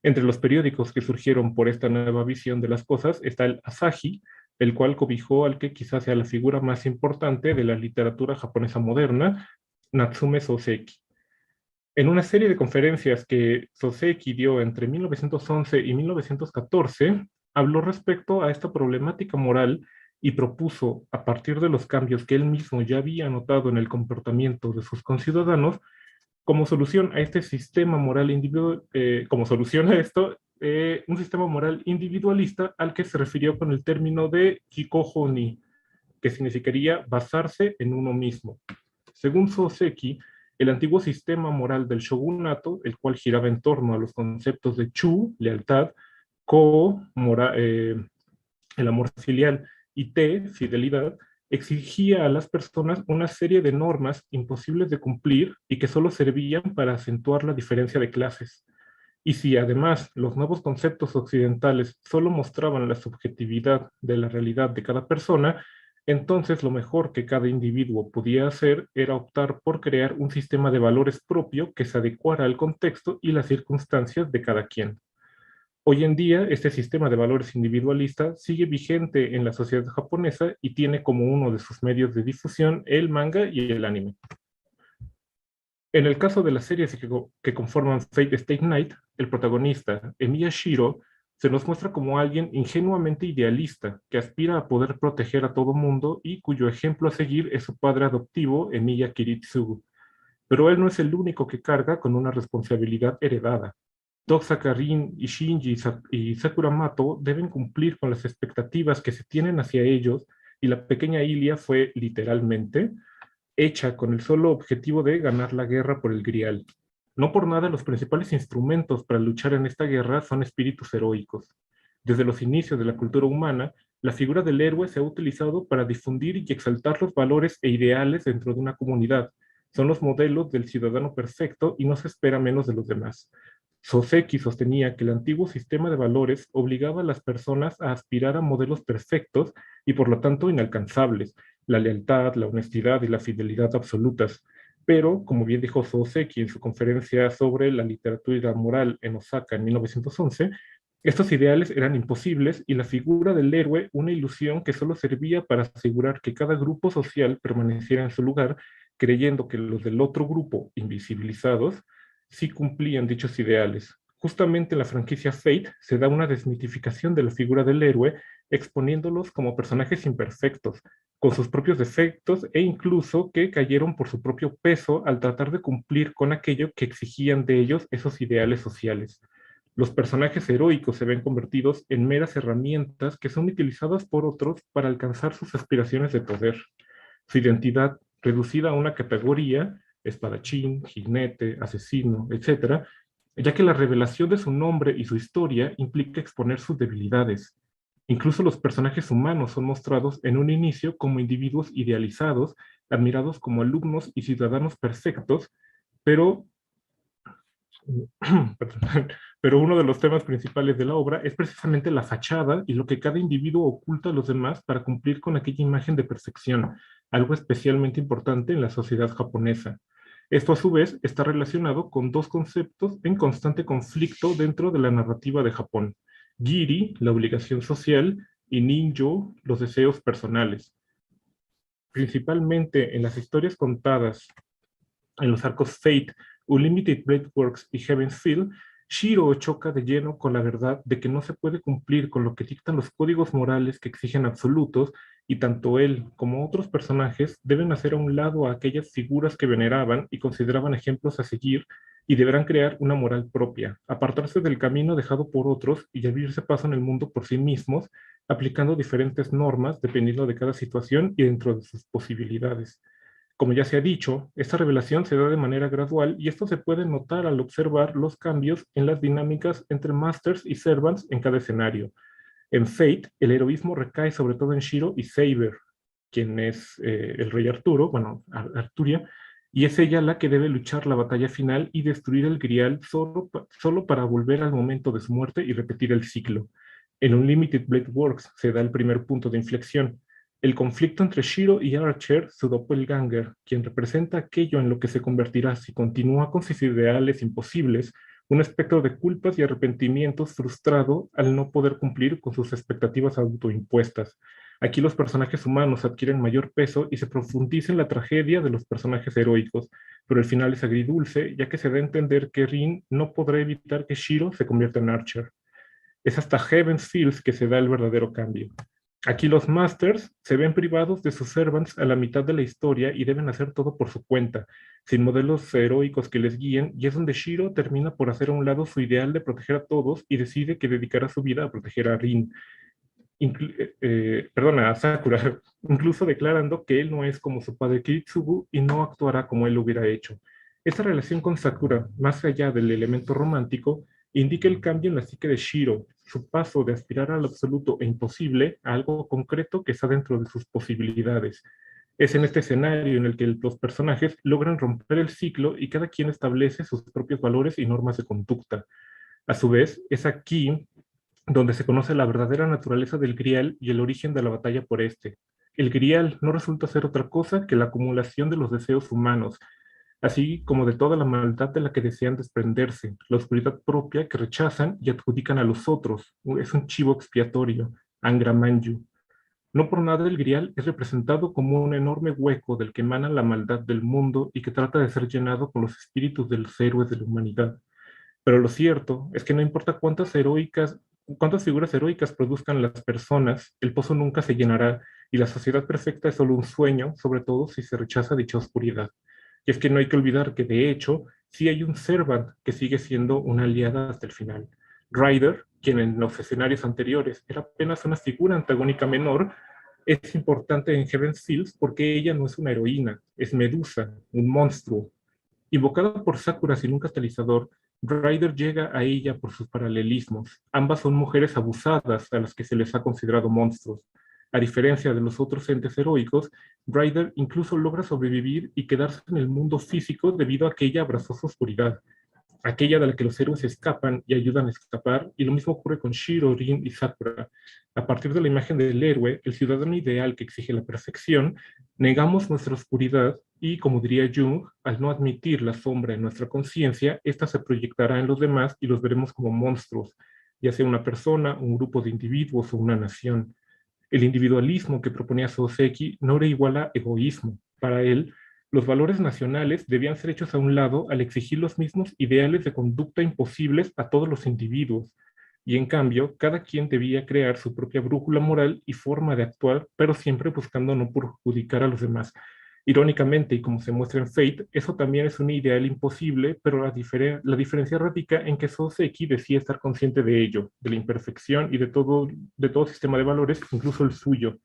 Entre los periódicos que surgieron por esta nueva visión de las cosas está el Asahi, el cual cobijó al que quizás sea la figura más importante de la literatura japonesa moderna, Natsume Soseki. En una serie de conferencias que Soseki dio entre 1911 y 1914, habló respecto a esta problemática moral y propuso, a partir de los cambios que él mismo ya había notado en el comportamiento de sus conciudadanos, como solución a este sistema moral como solución a esto, un sistema moral individualista al que se refirió con el término de Hikoho ni, que significaría basarse en uno mismo. Según Soseki, el antiguo sistema moral del shogunato, el cual giraba en torno a los conceptos de chu, lealtad, ko, el amor filial, y te, fidelidad, exigía a las personas una serie de normas imposibles de cumplir y que solo servían para acentuar la diferencia de clases. Y si además los nuevos conceptos occidentales solo mostraban la subjetividad de la realidad de cada persona, entonces lo mejor que cada individuo podía hacer era optar por crear un sistema de valores propio que se adecuara al contexto y las circunstancias de cada quien. Hoy en día, este sistema de valores individualista sigue vigente en la sociedad japonesa y tiene como uno de sus medios de difusión el manga y el anime. En el caso de las series que conforman Fate Stay Night, el protagonista, Emiya Shiro, se nos muestra como alguien ingenuamente idealista que aspira a poder proteger a todo mundo y cuyo ejemplo a seguir es su padre adoptivo, Emiya Kiritsugu. Pero él no es el único que carga con una responsabilidad heredada. Totsuka Rin y Shinji y Sakura Mato deben cumplir con las expectativas que se tienen hacia ellos y la pequeña Ilia fue, literalmente, hecha con el solo objetivo de ganar la guerra por el Grial. No por nada los principales instrumentos para luchar en esta guerra son espíritus heroicos. Desde los inicios de la cultura humana, la figura del héroe se ha utilizado para difundir y exaltar los valores e ideales dentro de una comunidad. Son los modelos del ciudadano perfecto y no se espera menos de los demás. Soseki sostenía que el antiguo sistema de valores obligaba a las personas a aspirar a modelos perfectos y por lo tanto inalcanzables, la lealtad, la honestidad y la fidelidad absolutas. Pero, como bien dijo Soseki en su conferencia sobre la literatura moral en Osaka en 1911, estos ideales eran imposibles y la figura del héroe una ilusión que solo servía para asegurar que cada grupo social permaneciera en su lugar, creyendo que los del otro grupo, invisibilizados, sí cumplían dichos ideales. Justamente en la franquicia Fate se da una desmitificación de la figura del héroe, exponiéndolos como personajes imperfectos, con sus propios defectos e incluso que cayeron por su propio peso al tratar de cumplir con aquello que exigían de ellos esos ideales sociales. Los personajes heroicos se ven convertidos en meras herramientas que son utilizadas por otros para alcanzar sus aspiraciones de poder. Su identidad, reducida a una categoría, espadachín, jinete, asesino, etc., ya que la revelación de su nombre y su historia implica exponer sus debilidades. Incluso los personajes humanos son mostrados en un inicio como individuos idealizados, admirados como alumnos y ciudadanos perfectos, pero pero uno de los temas principales de la obra es precisamente la fachada y lo que cada individuo oculta a los demás para cumplir con aquella imagen de perfección, algo especialmente importante en la sociedad japonesa. Esto a su vez está relacionado con dos conceptos en constante conflicto dentro de la narrativa de Japón: Giri, la obligación social, y Ninjo, los deseos personales. Principalmente en las historias contadas en los arcos Fate, Unlimited Blade Works y Heaven's Feel, Shiro choca de lleno con la verdad de que no se puede cumplir con lo que dictan los códigos morales que exigen absolutos, y tanto él como otros personajes deben hacer a un lado a aquellas figuras que veneraban y consideraban ejemplos a seguir, y deberán crear una moral propia, apartarse del camino dejado por otros y abrirse paso en el mundo por sí mismos, aplicando diferentes normas dependiendo de cada situación y dentro de sus posibilidades. Como ya se ha dicho, esta revelación se da de manera gradual y esto se puede notar al observar los cambios en las dinámicas entre Masters y Servants en cada escenario. En Fate, el heroísmo recae sobre todo en Shiro y Saber, quien es el rey Arturo, bueno, Arturia, y es ella la que debe luchar la batalla final y destruir el Grial solo para volver al momento de su muerte y repetir el ciclo. En Unlimited Blade Works se da el primer punto de inflexión: el conflicto entre Shiro y Archer, su doppelganger, quien representa aquello en lo que se convertirá si continúa con sus ideales imposibles, un espectro de culpas y arrepentimientos frustrado al no poder cumplir con sus expectativas autoimpuestas. Aquí los personajes humanos adquieren mayor peso y se profundiza en la tragedia de los personajes heroicos, pero el final es agridulce, ya que se da a entender que Rin no podrá evitar que Shiro se convierta en Archer. Es hasta Heaven's Fields que se da el verdadero cambio. Aquí los Masters se ven privados de sus Servants a la mitad de la historia y deben hacer todo por su cuenta, sin modelos heroicos que les guíen, y es donde Shiro termina por hacer a un lado su ideal de proteger a todos y decide que dedicará su vida a proteger a Rin, a Sakura, incluso declarando que él no es como su padre Kiritsugu y no actuará como él lo hubiera hecho. Esta relación con Sakura, más allá del elemento romántico, indica el cambio en la psique de Shiro, su paso de aspirar al absoluto e imposible a algo concreto que está dentro de sus posibilidades. Es en este escenario en el que los personajes logran romper el ciclo y cada quien establece sus propios valores y normas de conducta. A su vez, es aquí donde se conoce la verdadera naturaleza del Grial y el origen de la batalla por este. El Grial no resulta ser otra cosa que la acumulación de los deseos humanos, así como de toda la maldad de la que desean desprenderse, la oscuridad propia que rechazan y adjudican a los otros. Es un chivo expiatorio, Angra Manju. No por nada el Grial es representado como un enorme hueco del que emana la maldad del mundo y que trata de ser llenado con los espíritus de los héroes de la humanidad. Pero lo cierto es que no importa cuántas figuras heroicas produzcan las personas, el pozo nunca se llenará y la sociedad perfecta es solo un sueño, sobre todo si se rechaza dicha oscuridad. Y es que no hay que olvidar que, de hecho, sí hay un Servant que sigue siendo una aliada hasta el final. Ryder, quien en los escenarios anteriores era apenas una figura antagónica menor, es importante en Heaven's Fields porque ella no es una heroína, es Medusa, un monstruo. Invocada por Sakura sin un catalizador, Ryder llega a ella por sus paralelismos. Ambas son mujeres abusadas a las que se les ha considerado monstruos. A diferencia de los otros entes heroicos, Ryder incluso logra sobrevivir y quedarse en el mundo físico debido a que ella abrazó su oscuridad, aquella de la que los héroes escapan y ayudan a escapar, y lo mismo ocurre con Shiro, Rin y Sakura. A partir de la imagen del héroe, el ciudadano ideal que exige la perfección, negamos nuestra oscuridad y, como diría Jung, al no admitir la sombra en nuestra conciencia, ésta se proyectará en los demás y los veremos como monstruos, ya sea una persona, un grupo de individuos o una nación. El individualismo que proponía Soseki no era igual a egoísmo. Para él, Los valores nacionales debían ser hechos a un lado al exigir los mismos ideales de conducta imposibles a todos los individuos, y en cambio, cada quien debía crear su propia brújula moral y forma de actuar, pero siempre buscando no perjudicar a los demás. Irónicamente, y como se muestra en Fate, eso también es un ideal imposible, pero la diferencia radica en que Soseki decía estar consciente de ello, de la imperfección y de todo sistema de valores, incluso el suyo.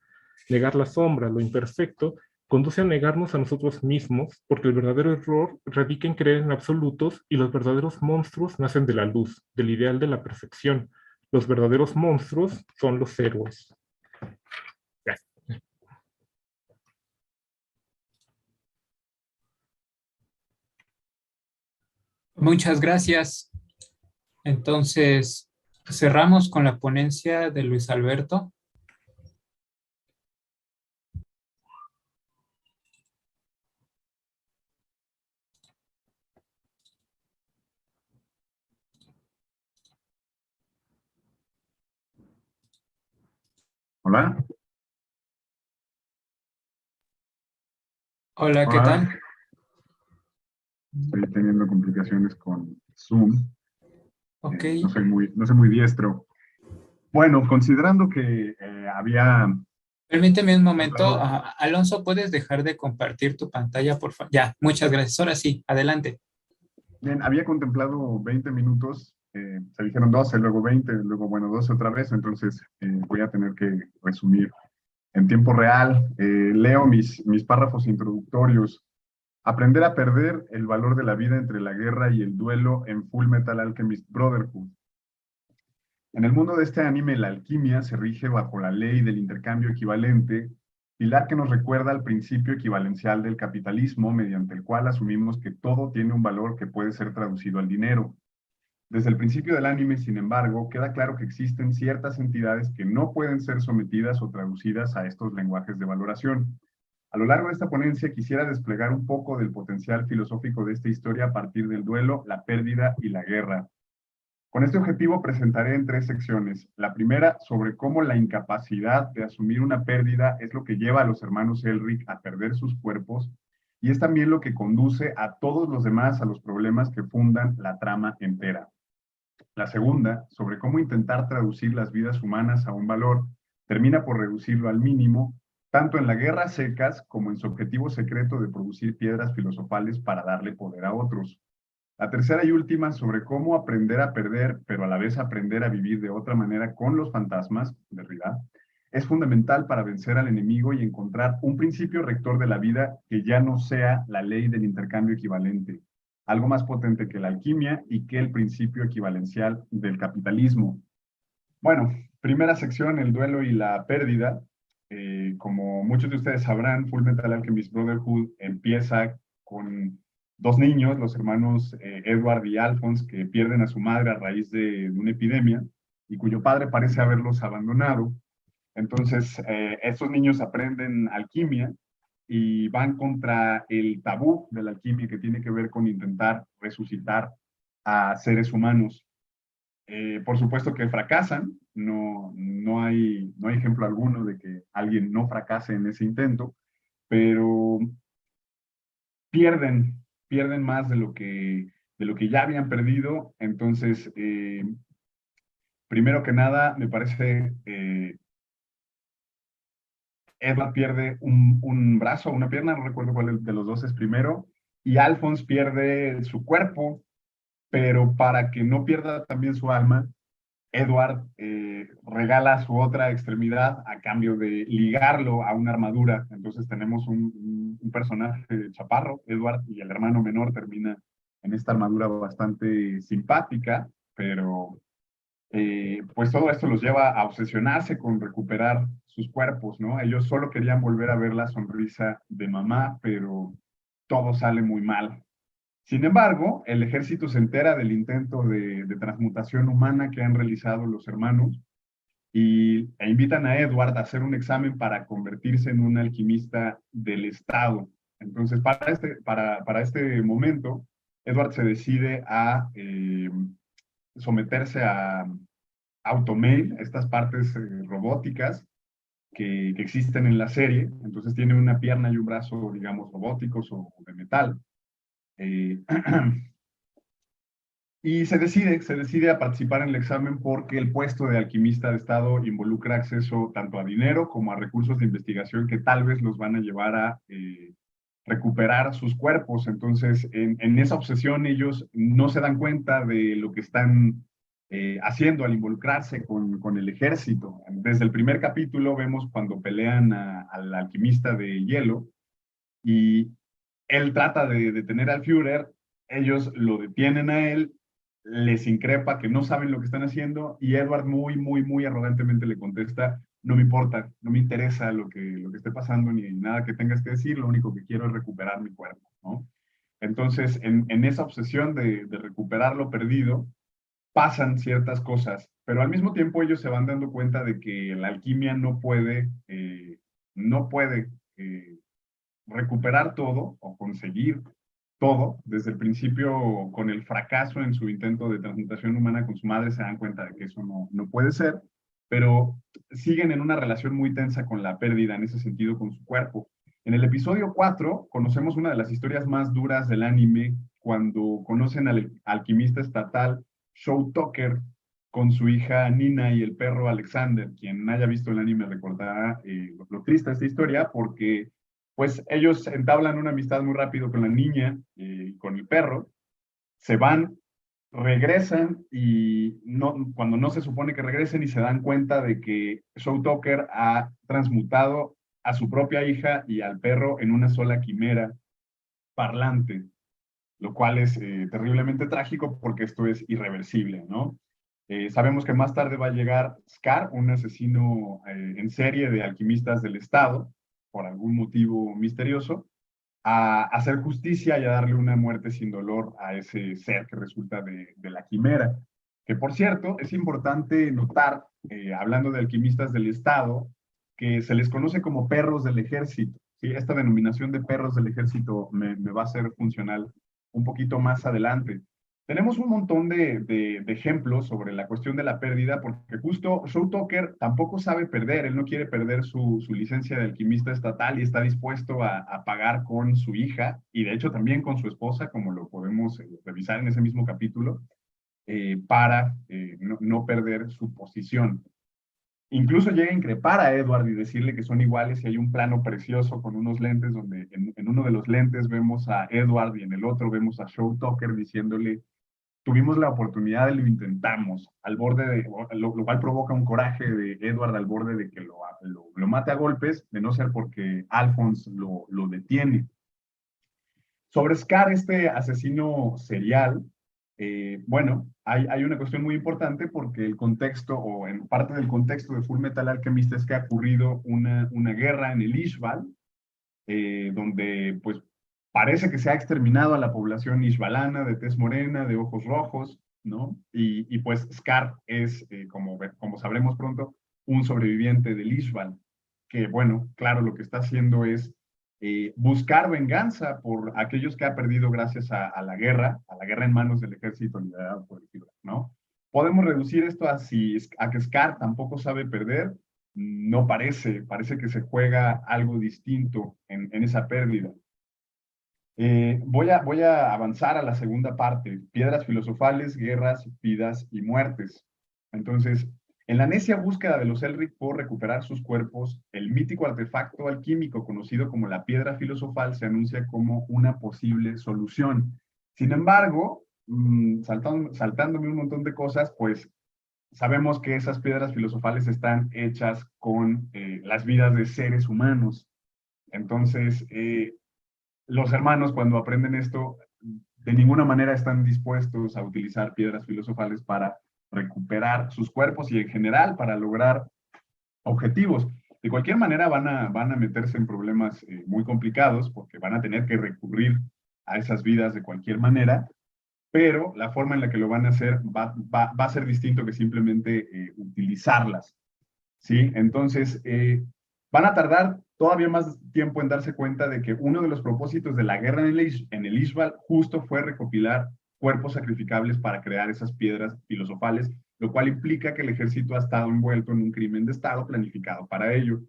Negar la sombra, lo imperfecto, conduce a negarnos a nosotros mismos, porque el verdadero error radica en creer en absolutos y los verdaderos monstruos nacen de la luz, del ideal de la perfección. Los verdaderos monstruos son los héroes. Muchas gracias. Entonces, cerramos con la ponencia de Luis Alberto. Hola. Hola, ¿qué Hola. tal? Estoy teniendo complicaciones con Zoom. Ok. No soy muy diestro. Bueno, considerando que había... Permíteme un momento. Alonso, ¿puedes dejar de compartir tu pantalla, por favor? Ya, muchas gracias. Ahora sí, adelante. Bien, había contemplado 20 minutos. Se dijeron 12, luego 20, luego, bueno, 12 otra vez. Entonces, voy a tener que resumir en tiempo real. Leo mis párrafos introductorios. Aprender a perder el valor de la vida entre la guerra y el duelo en Full Metal Alchemist Brotherhood. En el mundo de este anime, la alquimia se rige bajo la ley del intercambio equivalente, pilar que nos recuerda al principio equivalencial del capitalismo, mediante el cual asumimos que todo tiene un valor que puede ser traducido al dinero. Desde el principio del anime, sin embargo, queda claro que existen ciertas entidades que no pueden ser sometidas o traducidas a estos lenguajes de valoración. A lo largo de esta ponencia quisiera desplegar un poco del potencial filosófico de esta historia a partir del duelo, la pérdida y la guerra. Con este objetivo presentaré en 3 secciones. La primera, sobre cómo la incapacidad de asumir una pérdida es lo que lleva a los hermanos Elric a perder sus cuerpos y es también lo que conduce a todos los demás a los problemas que fundan la trama entera. La segunda, sobre cómo intentar traducir las vidas humanas a un valor, termina por reducirlo al mínimo, tanto en la guerra secas como en su objetivo secreto de producir piedras filosofales para darle poder a otros. La tercera y última, sobre cómo aprender a perder, pero a la vez aprender a vivir de otra manera con los fantasmas, de Derrida, es fundamental para vencer al enemigo y encontrar un principio rector de la vida que ya no sea la ley del intercambio equivalente, algo más potente que la alquimia y que el principio equivalencial del capitalismo. Bueno, primera sección, el duelo y la pérdida. Como muchos de ustedes sabrán, Full Metal Alchemist Brotherhood empieza con 2 niños, los hermanos Edward y Alphonse, que pierden a su madre a raíz de una epidemia y cuyo padre parece haberlos abandonado. Entonces, estos niños aprenden alquimia y van contra el tabú de la alquimia que tiene que ver con intentar resucitar a seres humanos. Por supuesto que fracasan, no hay ejemplo alguno de que alguien no fracase en ese intento, pero pierden más de lo que ya habían perdido. Entonces, primero que nada, me parece, Edward pierde un brazo, una pierna, no recuerdo cuál de los dos es primero, y Alphonse pierde su cuerpo, pero para que no pierda también su alma, Edward regala su otra extremidad a cambio de ligarlo a una armadura. Entonces tenemos un personaje chaparro, Edward, y el hermano menor termina en esta armadura bastante simpática, pero pues todo esto los lleva a obsesionarse con recuperar sus cuerpos, ¿no? Ellos solo querían volver a ver la sonrisa de mamá, pero todo sale muy mal. Sin embargo, el ejército se entera del intento de transmutación humana que han realizado los hermanos e invitan a Edward a hacer un examen para convertirse en un alquimista del Estado. Entonces, para este momento, Edward se decide a someterse a automail, estas partes robóticas, que existen en la serie. Entonces tiene una pierna y un brazo, digamos, robóticos o de metal. Y se decide a participar en el examen porque el puesto de alquimista de Estado involucra acceso tanto a dinero como a recursos de investigación que tal vez los van a llevar a recuperar sus cuerpos. Entonces, en esa obsesión ellos no se dan cuenta de lo que están haciendo al involucrarse con el ejército. Desde el primer capítulo vemos cuando pelean al alquimista de hielo y él trata de detener al Führer, ellos lo detienen a él, les increpa que no saben lo que están haciendo y Edward muy arrogantemente le contesta: no me importa, no me interesa lo que esté pasando ni nada que tengas que decir, lo único que quiero es recuperar mi cuerpo, ¿no? Entonces, en esa obsesión de recuperar lo perdido, pasan ciertas cosas, pero al mismo tiempo ellos se van dando cuenta de que la alquimia no puede recuperar todo o conseguir todo. Desde el principio, con el fracaso en su intento de transmutación humana con su madre, se dan cuenta de que eso no puede ser, pero siguen en una relación muy tensa con la pérdida en ese sentido con su cuerpo. En el episodio 4 conocemos una de las historias más duras del anime cuando conocen al alquimista estatal Show Tucker con su hija Nina y el perro Alexander. Quien haya visto el anime recordará lo triste de esta historia, porque pues ellos entablan una amistad muy rápido con la niña y con el perro, se van, regresan y cuando no se supone que regresen y se dan cuenta de que Show Tucker ha transmutado a su propia hija y al perro en una sola quimera parlante, lo cual es terriblemente trágico porque esto es irreversible, ¿no? Sabemos que más tarde va a llegar Scar, un asesino en serie de alquimistas del Estado, por algún motivo misterioso, a hacer justicia y a darle una muerte sin dolor a ese ser que resulta de la quimera. Que por cierto, es importante notar, hablando de alquimistas del Estado, que se les conoce como perros del ejército. ¿Sí? Esta denominación de perros del ejército me va a ser funcional un poquito más adelante. Tenemos un montón de ejemplos sobre la cuestión de la pérdida, porque justo Show Tucker tampoco sabe perder, él no quiere perder su licencia de alquimista estatal y está dispuesto a pagar con su hija, y de hecho también con su esposa, como lo podemos revisar en ese mismo capítulo, para no perder su posición. Incluso llega a increpar a Edward y decirle que son iguales, y hay un plano precioso con unos lentes donde en uno de los lentes vemos a Edward y en el otro vemos a Show Tucker diciéndole: tuvimos la oportunidad y lo intentamos, al borde de, lo cual provoca un coraje de Edward al borde de que lo mate a golpes, de no ser porque Alphonse lo detiene. Sobre Scar, este asesino serial, bueno, hay una cuestión muy importante porque el contexto, o en parte del contexto de Full Metal Alchemist, es que ha ocurrido una guerra en el Ishbal, donde pues parece que se ha exterminado a la población ishbalana de tez morena, de ojos rojos, ¿no? Y pues Scar es, como sabremos pronto, un sobreviviente del Ishbal, que bueno, claro, lo que está haciendo es buscar venganza por aquellos que ha perdido gracias a la guerra en manos del ejército liderado por el Führer, ¿no? Podemos reducir esto a que Scar tampoco sabe perder. No parece que se juega algo distinto en esa pérdida. Voy a avanzar a la segunda parte: piedras filosofales, guerras, vidas y muertes. Entonces, en la necia búsqueda de los Elric por recuperar sus cuerpos, el mítico artefacto alquímico conocido como la piedra filosofal se anuncia como una posible solución. Sin embargo, saltándome un montón de cosas, pues sabemos que esas piedras filosofales están hechas con las vidas de seres humanos. Entonces, los hermanos, cuando aprenden esto, de ninguna manera están dispuestos a utilizar piedras filosofales para recuperar sus cuerpos y en general para lograr objetivos. De cualquier manera van a meterse en problemas muy complicados porque van a tener que recurrir a esas vidas de cualquier manera, pero la forma en la que lo van a hacer va a ser distinto que simplemente utilizarlas, ¿sí? Entonces, van a tardar todavía más tiempo en darse cuenta de que uno de los propósitos de la guerra en el Ishbal justo fue recopilar cuerpos sacrificables para crear esas piedras filosofales, lo cual implica que el ejército ha estado envuelto en un crimen de Estado planificado para ello.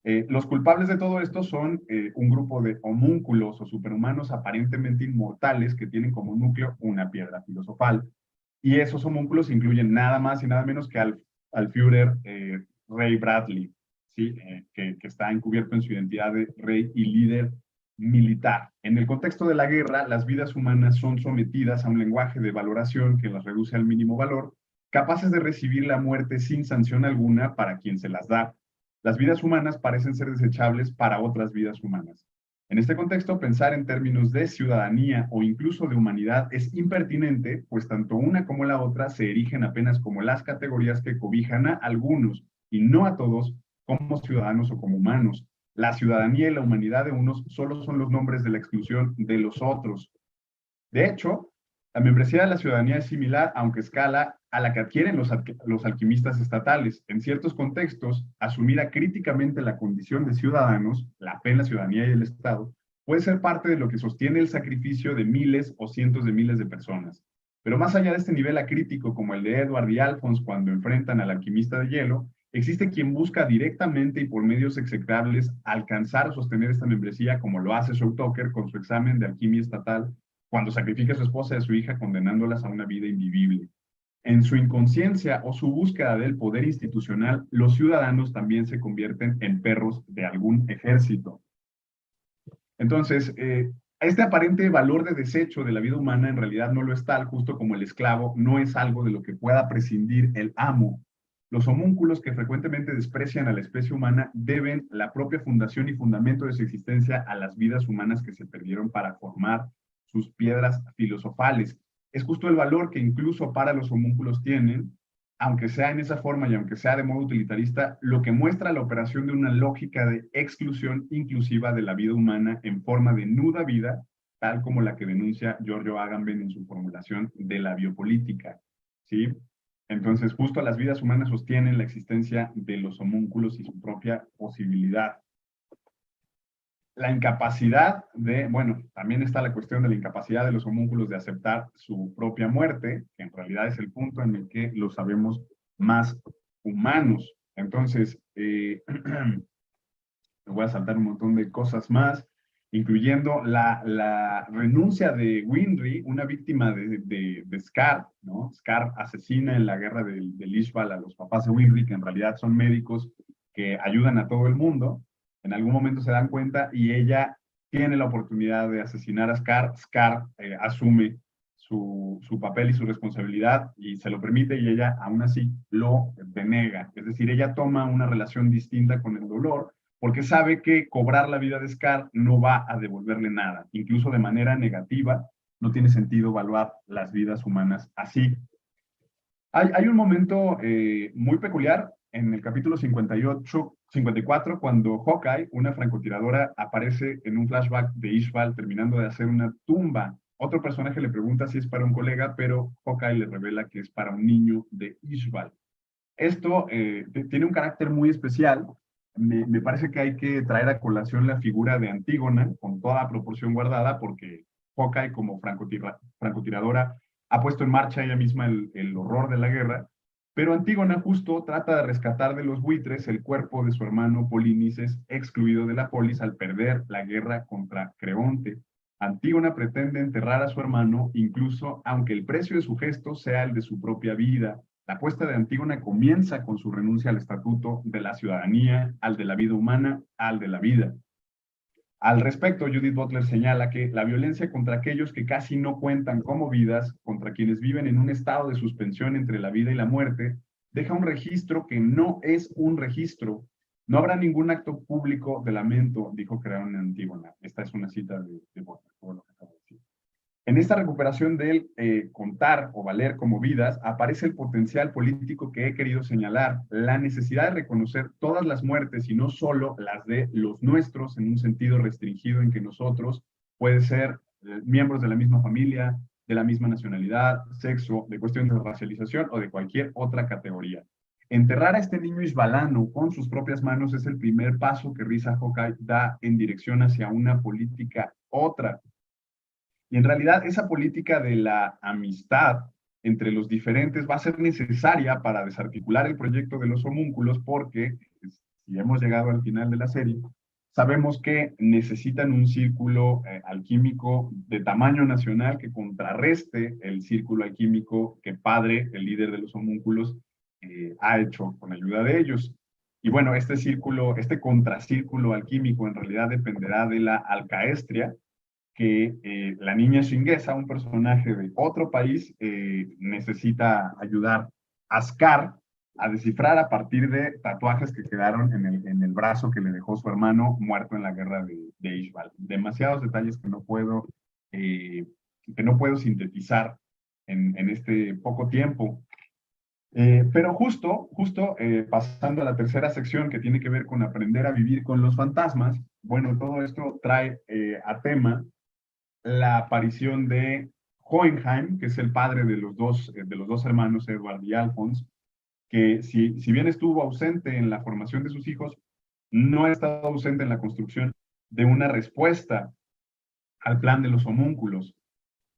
Los culpables de todo esto son un grupo de homúnculos o superhumanos aparentemente inmortales que tienen como núcleo una piedra filosofal. Y esos homúnculos incluyen nada más y nada menos que al Führer Ray Bradley, ¿sí? Que está encubierto en su identidad de rey y líder militar. En el contexto de la guerra, las vidas humanas son sometidas a un lenguaje de valoración que las reduce al mínimo valor, capaces de recibir la muerte sin sanción alguna para quien se las da. Las vidas humanas parecen ser desechables para otras vidas humanas. En este contexto, pensar en términos de ciudadanía o incluso de humanidad es impertinente, pues tanto una como la otra se erigen apenas como las categorías que cobijan a algunos y no a todos como ciudadanos o como humanos. La ciudadanía y la humanidad de unos solo son los nombres de la exclusión de los otros. De hecho, la membresía de la ciudadanía es similar, aunque escala, a la que adquieren los alquimistas estatales. En ciertos contextos, asumir acríticamente la condición de ciudadanos, la fe en la ciudadanía y el Estado, puede ser parte de lo que sostiene el sacrificio de miles o cientos de miles de personas. Pero más allá de este nivel acrítico, como el de Edward y Alphonse cuando enfrentan al alquimista de hielo, existe quien busca directamente y por medios execrables alcanzar o sostener esta membresía, como lo hace Shaw Tucker con su examen de alquimia estatal, cuando sacrifica a su esposa y a su hija condenándolas a una vida invivible. En su inconsciencia o su búsqueda del poder institucional, los ciudadanos también se convierten en perros de algún ejército. Entonces, este aparente valor de desecho de la vida humana en realidad no lo es tal, justo como el esclavo no es algo de lo que pueda prescindir el amo. Los homúnculos que frecuentemente desprecian a la especie humana deben la propia fundación y fundamento de su existencia a las vidas humanas que se perdieron para formar sus piedras filosofales. Es justo el valor que incluso para los homúnculos tienen, aunque sea en esa forma y aunque sea de modo utilitarista, lo que muestra la operación de una lógica de exclusión inclusiva de la vida humana en forma de nuda vida, tal como la que denuncia Giorgio Agamben en su formulación de la biopolítica, ¿sí? Entonces, justo las vidas humanas sostienen la existencia de los homúnculos y su propia posibilidad. La incapacidad de, bueno, también está la cuestión de la incapacidad de los homúnculos de aceptar su propia muerte, que en realidad es el punto en el que los sabemos más humanos. Entonces, me voy a saltar un montón de cosas más, incluyendo la renuncia de Winry, una víctima de Scar, ¿no? Scar asesina en la guerra del Ishbal a los papás de Winry, que en realidad son médicos que ayudan a todo el mundo. En algún momento se dan cuenta y ella tiene la oportunidad de asesinar a Scar. Scar asume su papel y su responsabilidad y se lo permite y ella aún así lo denega. Es decir, ella toma una relación distinta con el dolor porque sabe que cobrar la vida de Scar no va a devolverle nada. Incluso de manera negativa, no tiene sentido evaluar las vidas humanas así. Hay un momento muy peculiar en el capítulo 54, cuando Hawkeye, una francotiradora, aparece en un flashback de Ishbal terminando de hacer una tumba. Otro personaje le pregunta si es para un colega, pero Hawkeye le revela que es para un niño de Ishbal. Esto tiene un carácter muy especial. Me parece que hay que traer a colación la figura de Antígona, con toda proporción guardada, porque Hawkeye, como francotiradora, ha puesto en marcha ella misma el horror de la guerra, pero Antígona justo trata de rescatar de los buitres el cuerpo de su hermano Polinices, excluido de la polis al perder la guerra contra Creonte. Antígona pretende enterrar a su hermano, incluso aunque el precio de su gesto sea el de su propia vida. La apuesta de Antígona comienza con su renuncia al estatuto de la ciudadanía, al de la vida humana, al de la vida. Al respecto, Judith Butler señala que la violencia contra aquellos que casi no cuentan como vidas, contra quienes viven en un estado de suspensión entre la vida y la muerte, deja un registro que no es un registro. No habrá ningún acto público de lamento, dijo Creón en Antígona. Esta es una cita de Butler, todo lo que acabo de decir. En esta recuperación del contar o valer como vidas, aparece el potencial político que he querido señalar, la necesidad de reconocer todas las muertes y no solo las de los nuestros en un sentido restringido en que nosotros puede ser miembros de la misma familia, de la misma nacionalidad, sexo, de cuestiones de racialización o de cualquier otra categoría. Enterrar a este niño isbalano con sus propias manos es el primer paso que Risa Hawkeye da en dirección hacia una política otra. Y en realidad esa política de la amistad entre los diferentes va a ser necesaria para desarticular el proyecto de los homúnculos porque si hemos llegado al final de la serie, sabemos que necesitan un círculo alquímico de tamaño nacional que contrarreste el círculo alquímico que Padre, el líder de los homúnculos, ha hecho con ayuda de ellos. Y bueno, este círculo, este contracírculo alquímico en realidad dependerá de la alcaestria que la niña Shingesa, un personaje de otro país, necesita ayudar a Scar a descifrar a partir de tatuajes que quedaron en el brazo que le dejó su hermano muerto en la guerra de Ishbal. Demasiados detalles que no puedo sintetizar en este poco tiempo. Pero justo pasando a la tercera sección que tiene que ver con aprender a vivir con los fantasmas, bueno, todo esto trae a tema la aparición de Hohenheim, que es el padre de los dos hermanos, Edward y Alphonse, que si bien estuvo ausente en la formación de sus hijos, no ha estado ausente en la construcción de una respuesta al plan de los homúnculos.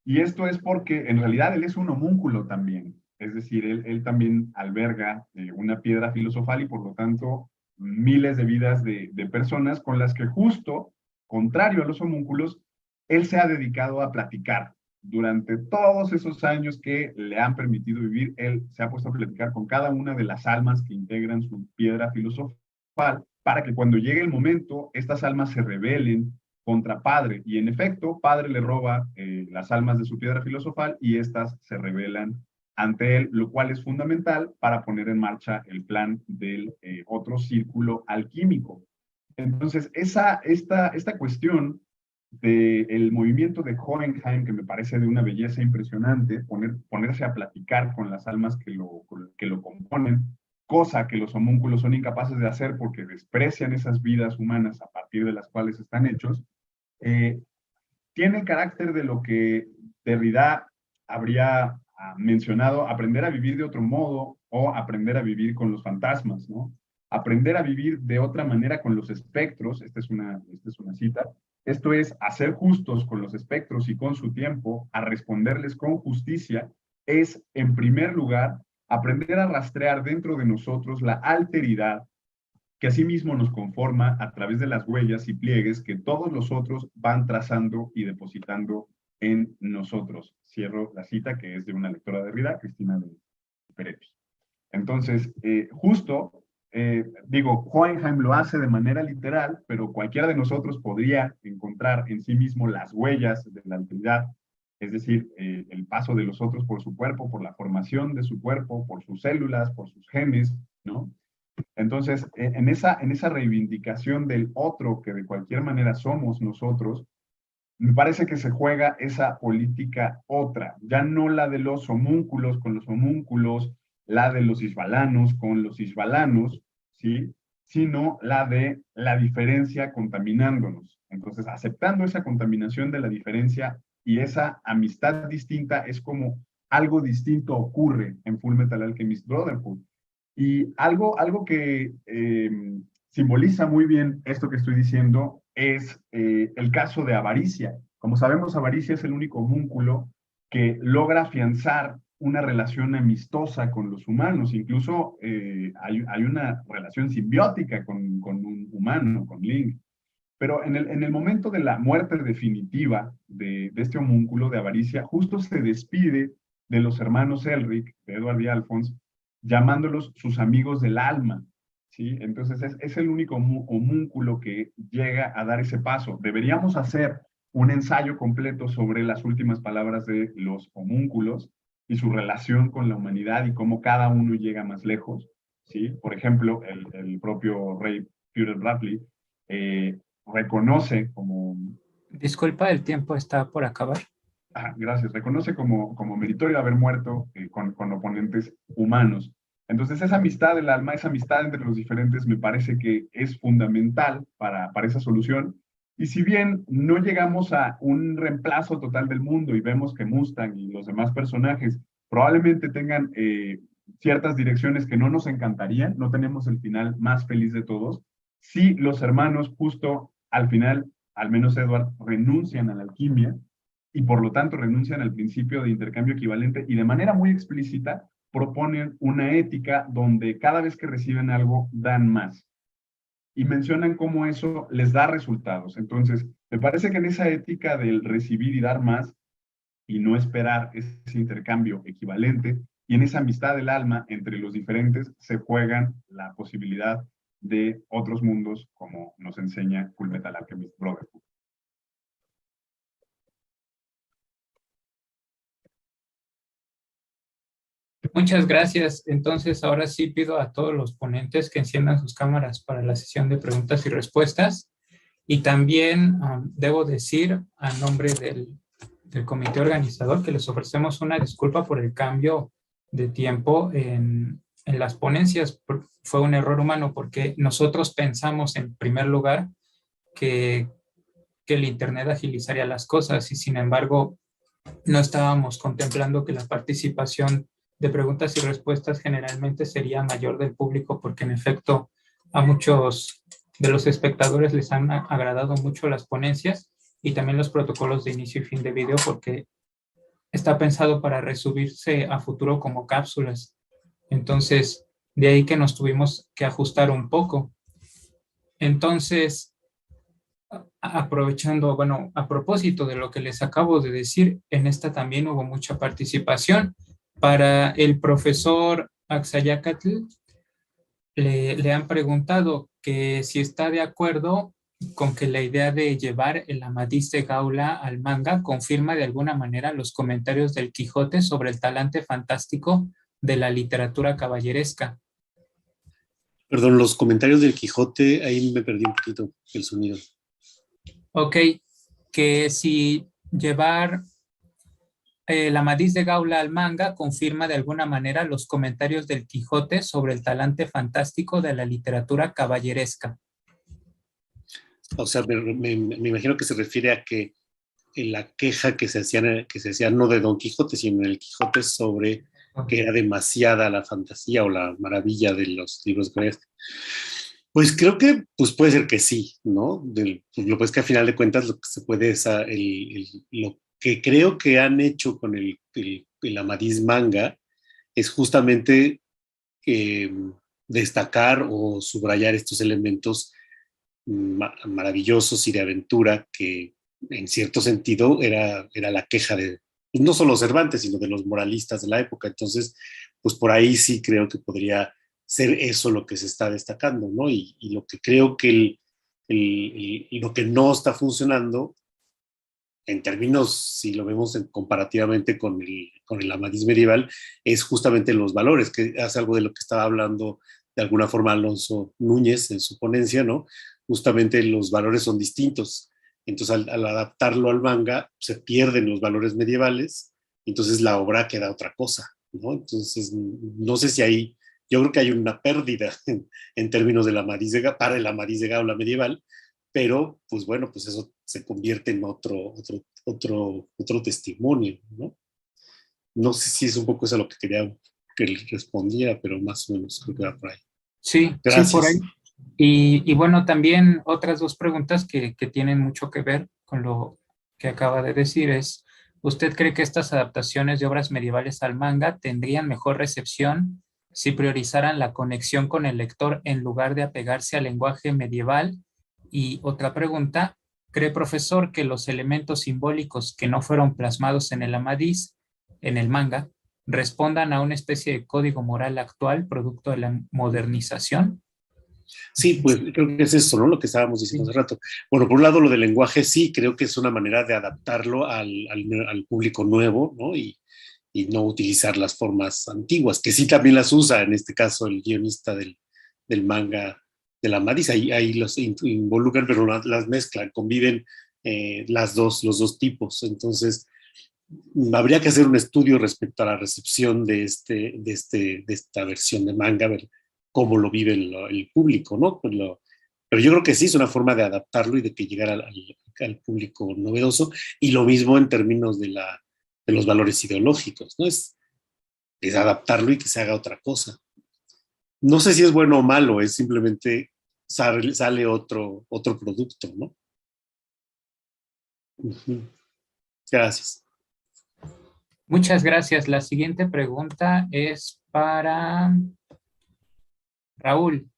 Y esto es porque en realidad él es un homúnculo también. Es decir, él también alberga una piedra filosofal y por lo tanto miles de vidas de personas con las que justo, contrario a los homúnculos, él se ha dedicado a platicar. Durante todos esos años que le han permitido vivir, él se ha puesto a platicar con cada una de las almas que integran su piedra filosofal para que cuando llegue el momento, estas almas se rebelen contra Padre. Y en efecto, Padre le roba las almas de su piedra filosofal y estas se rebelan ante él, lo cual es fundamental para poner en marcha el plan del otro círculo alquímico. Entonces, esta cuestión del movimiento de Hohenheim, que me parece de una belleza impresionante, ponerse a platicar con las almas que lo componen, cosa que los homúnculos son incapaces de hacer porque desprecian esas vidas humanas a partir de las cuales están hechos, tiene el carácter de lo que Derrida habría mencionado, aprender a vivir de otro modo o aprender a vivir con los fantasmas, ¿no? Aprender a vivir de otra manera con los espectros, esta es una cita, esto es hacer justos con los espectros y con su tiempo, a responderles con justicia, es en primer lugar aprender a rastrear dentro de nosotros la alteridad que asimismo nos conforma a través de las huellas y pliegues que todos los otros van trazando y depositando en nosotros. Cierro la cita, que es de una lectora de Derrida, Cristina de Peretti. Entonces, Hohenheim lo hace de manera literal, pero cualquiera de nosotros podría encontrar en sí mismo las huellas de la alteridad, es decir, el paso de los otros por su cuerpo, por la formación de su cuerpo, por sus células, por sus genes, ¿no? Entonces, en esa reivindicación del otro, que de cualquier manera somos nosotros, me parece que se juega esa política otra, ya no la de los homúnculos con los homúnculos, la de los isbalanos con los isbalanos, ¿sí? Sino la de la diferencia contaminándonos. Entonces, aceptando esa contaminación de la diferencia y esa amistad distinta es como algo distinto ocurre en Fullmetal Alchemist Brotherhood. Y algo que simboliza muy bien esto que estoy diciendo es el caso de Avaricia. Como sabemos, Avaricia es el único homúnculo que logra afianzar una relación amistosa con los humanos. Incluso hay una relación simbiótica con un humano, con Link. Pero en el momento de la muerte definitiva de este homúnculo de Avaricia, justo se despide de los hermanos Elric, de Edward y Alphonse, llamándolos sus amigos del alma, ¿sí? Entonces es el único homúnculo que llega a dar ese paso. Deberíamos hacer un ensayo completo sobre las últimas palabras de los homúnculos y su relación con la humanidad y cómo cada uno llega más lejos, ¿sí? Por ejemplo, el propio rey Peter Bradley reconoce como... Disculpa, el tiempo está por acabar. Gracias. Reconoce como meritorio haber muerto con oponentes humanos. Entonces, esa amistad del alma, esa amistad entre los diferentes, me parece que es fundamental para esa solución. Y si bien no llegamos a un reemplazo total del mundo y vemos que Mustang y los demás personajes probablemente tengan ciertas direcciones que no nos encantarían, no tenemos el final más feliz de todos, sí los hermanos justo al final, al menos Edward, renuncian a la alquimia, y por lo tanto renuncian al principio de intercambio equivalente y de manera muy explícita proponen una ética donde cada vez que reciben algo dan más. y mencionan cómo eso les da resultados. Entonces, me parece que en esa ética del recibir y dar más y no esperar ese intercambio equivalente, y en esa amistad del alma entre los diferentes se juegan la posibilidad de otros mundos, como nos enseña Fullmetal Alchemist Brotherhood. Muchas gracias. Entonces, ahora sí pido a todos los ponentes que enciendan sus cámaras para la sesión de preguntas y respuestas. Y también debo decir, a nombre del comité organizador, que les ofrecemos una disculpa por el cambio de tiempo en las ponencias. Fue un error humano porque nosotros pensamos en primer lugar que el Internet agilizaría las cosas y sin embargo no estábamos contemplando que la participación de preguntas y respuestas generalmente sería mayor del público porque en efecto a muchos de los espectadores les han agradado mucho las ponencias y también los protocolos de inicio y fin de video porque está pensado para resubirse a futuro como cápsulas. Entonces, de ahí que nos tuvimos que ajustar un poco. Entonces, aprovechando, bueno, a propósito de lo que les acabo de decir, en esta también hubo mucha participación. Para el profesor Axayacatl, le han preguntado que si está de acuerdo con que la idea de llevar el Amadís de Gaula al manga confirma de alguna manera los comentarios del Quijote sobre el talante fantástico de la literatura caballeresca. Perdón, los comentarios del Quijote, ahí me perdí un poquito el sonido. Ok, que si llevar el Amadís de Gaula al manga confirma de alguna manera los comentarios del Quijote sobre el talante fantástico de la literatura caballeresca. O sea, me imagino que se refiere a que la queja que se hacía no de Don Quijote, sino en el Quijote sobre que era demasiada la fantasía o la maravilla de los libros griegos. Pues creo que pues puede ser que sí, ¿no? Lo que es que a final de cuentas lo que se puede es lo que creo que han hecho con el Amadís manga es justamente destacar o subrayar estos elementos maravillosos y de aventura que en cierto sentido era la queja de no solo Cervantes, sino de los moralistas de la época. Entonces, pues por ahí sí creo que podría ser eso lo que se está destacando, ¿no? Y lo que creo que lo que no está funcionando en términos, si lo vemos comparativamente con el Amadís medieval, es justamente los valores, que es algo de lo que estaba hablando de alguna forma Alonso Núñez en su ponencia, ¿no? Justamente los valores son distintos. Entonces, al adaptarlo al manga, se pierden los valores medievales, entonces la obra queda otra cosa, ¿no? Entonces, no sé si hay, yo creo que hay una pérdida en términos de para el Amadís de Gaula medieval, pero pues bueno, pues eso se convierte en otro testimonio, ¿no? No sé si es un poco eso a lo que quería que él respondiera, pero más o menos creo que va por ahí. Sí, gracias. Sí, por ahí. Y bueno, también otras dos preguntas que tienen mucho que ver con lo que acaba de decir es, ¿usted cree que estas adaptaciones de obras medievales al manga tendrían mejor recepción si priorizaran la conexión con el lector en lugar de apegarse al lenguaje medieval? Y otra pregunta, ¿cree, profesor, que los elementos simbólicos que no fueron plasmados en el Amadís, en el manga, respondan a una especie de código moral actual producto de la modernización? Sí, pues creo que es eso, ¿no? Lo que estábamos diciendo hace rato. Bueno, por un lado, lo del lenguaje sí, creo que es una manera de adaptarlo al público nuevo, ¿no? Y no utilizar las formas antiguas, que sí también las usa, en este caso, el guionista del manga de la Amadís. Ahí los involucran, pero las mezclan, conviven los dos tipos. Entonces, habría que hacer un estudio respecto a la recepción de esta versión de manga, ver cómo lo vive el público, ¿no? Pero yo creo que sí es una forma de adaptarlo y de que llegara al público novedoso, y lo mismo en términos de los valores ideológicos, ¿no? Es adaptarlo y que se haga otra cosa. No sé si es bueno o malo, es simplemente sale otro producto, ¿no? Gracias. Muchas gracias. La siguiente pregunta es para Raúl.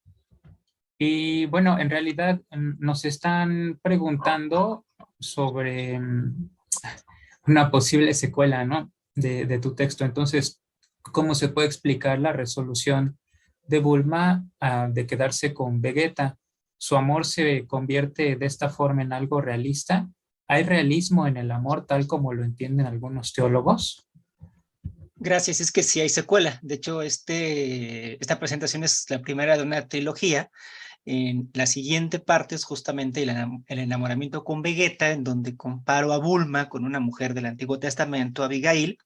Y bueno, en realidad nos están preguntando sobre una posible secuela, ¿no? De tu texto. Entonces, ¿cómo se puede explicar la resolución de Bulma de quedarse con Vegeta? ¿Su amor se convierte de esta forma en algo realista? ¿Hay realismo en el amor tal como lo entienden algunos teólogos? Gracias, es que sí hay secuela. De hecho, esta presentación es la primera de una trilogía. En la siguiente parte es justamente el enamoramiento con Vegeta, en donde comparo a Bulma con una mujer del Antiguo Testamento, Abigail,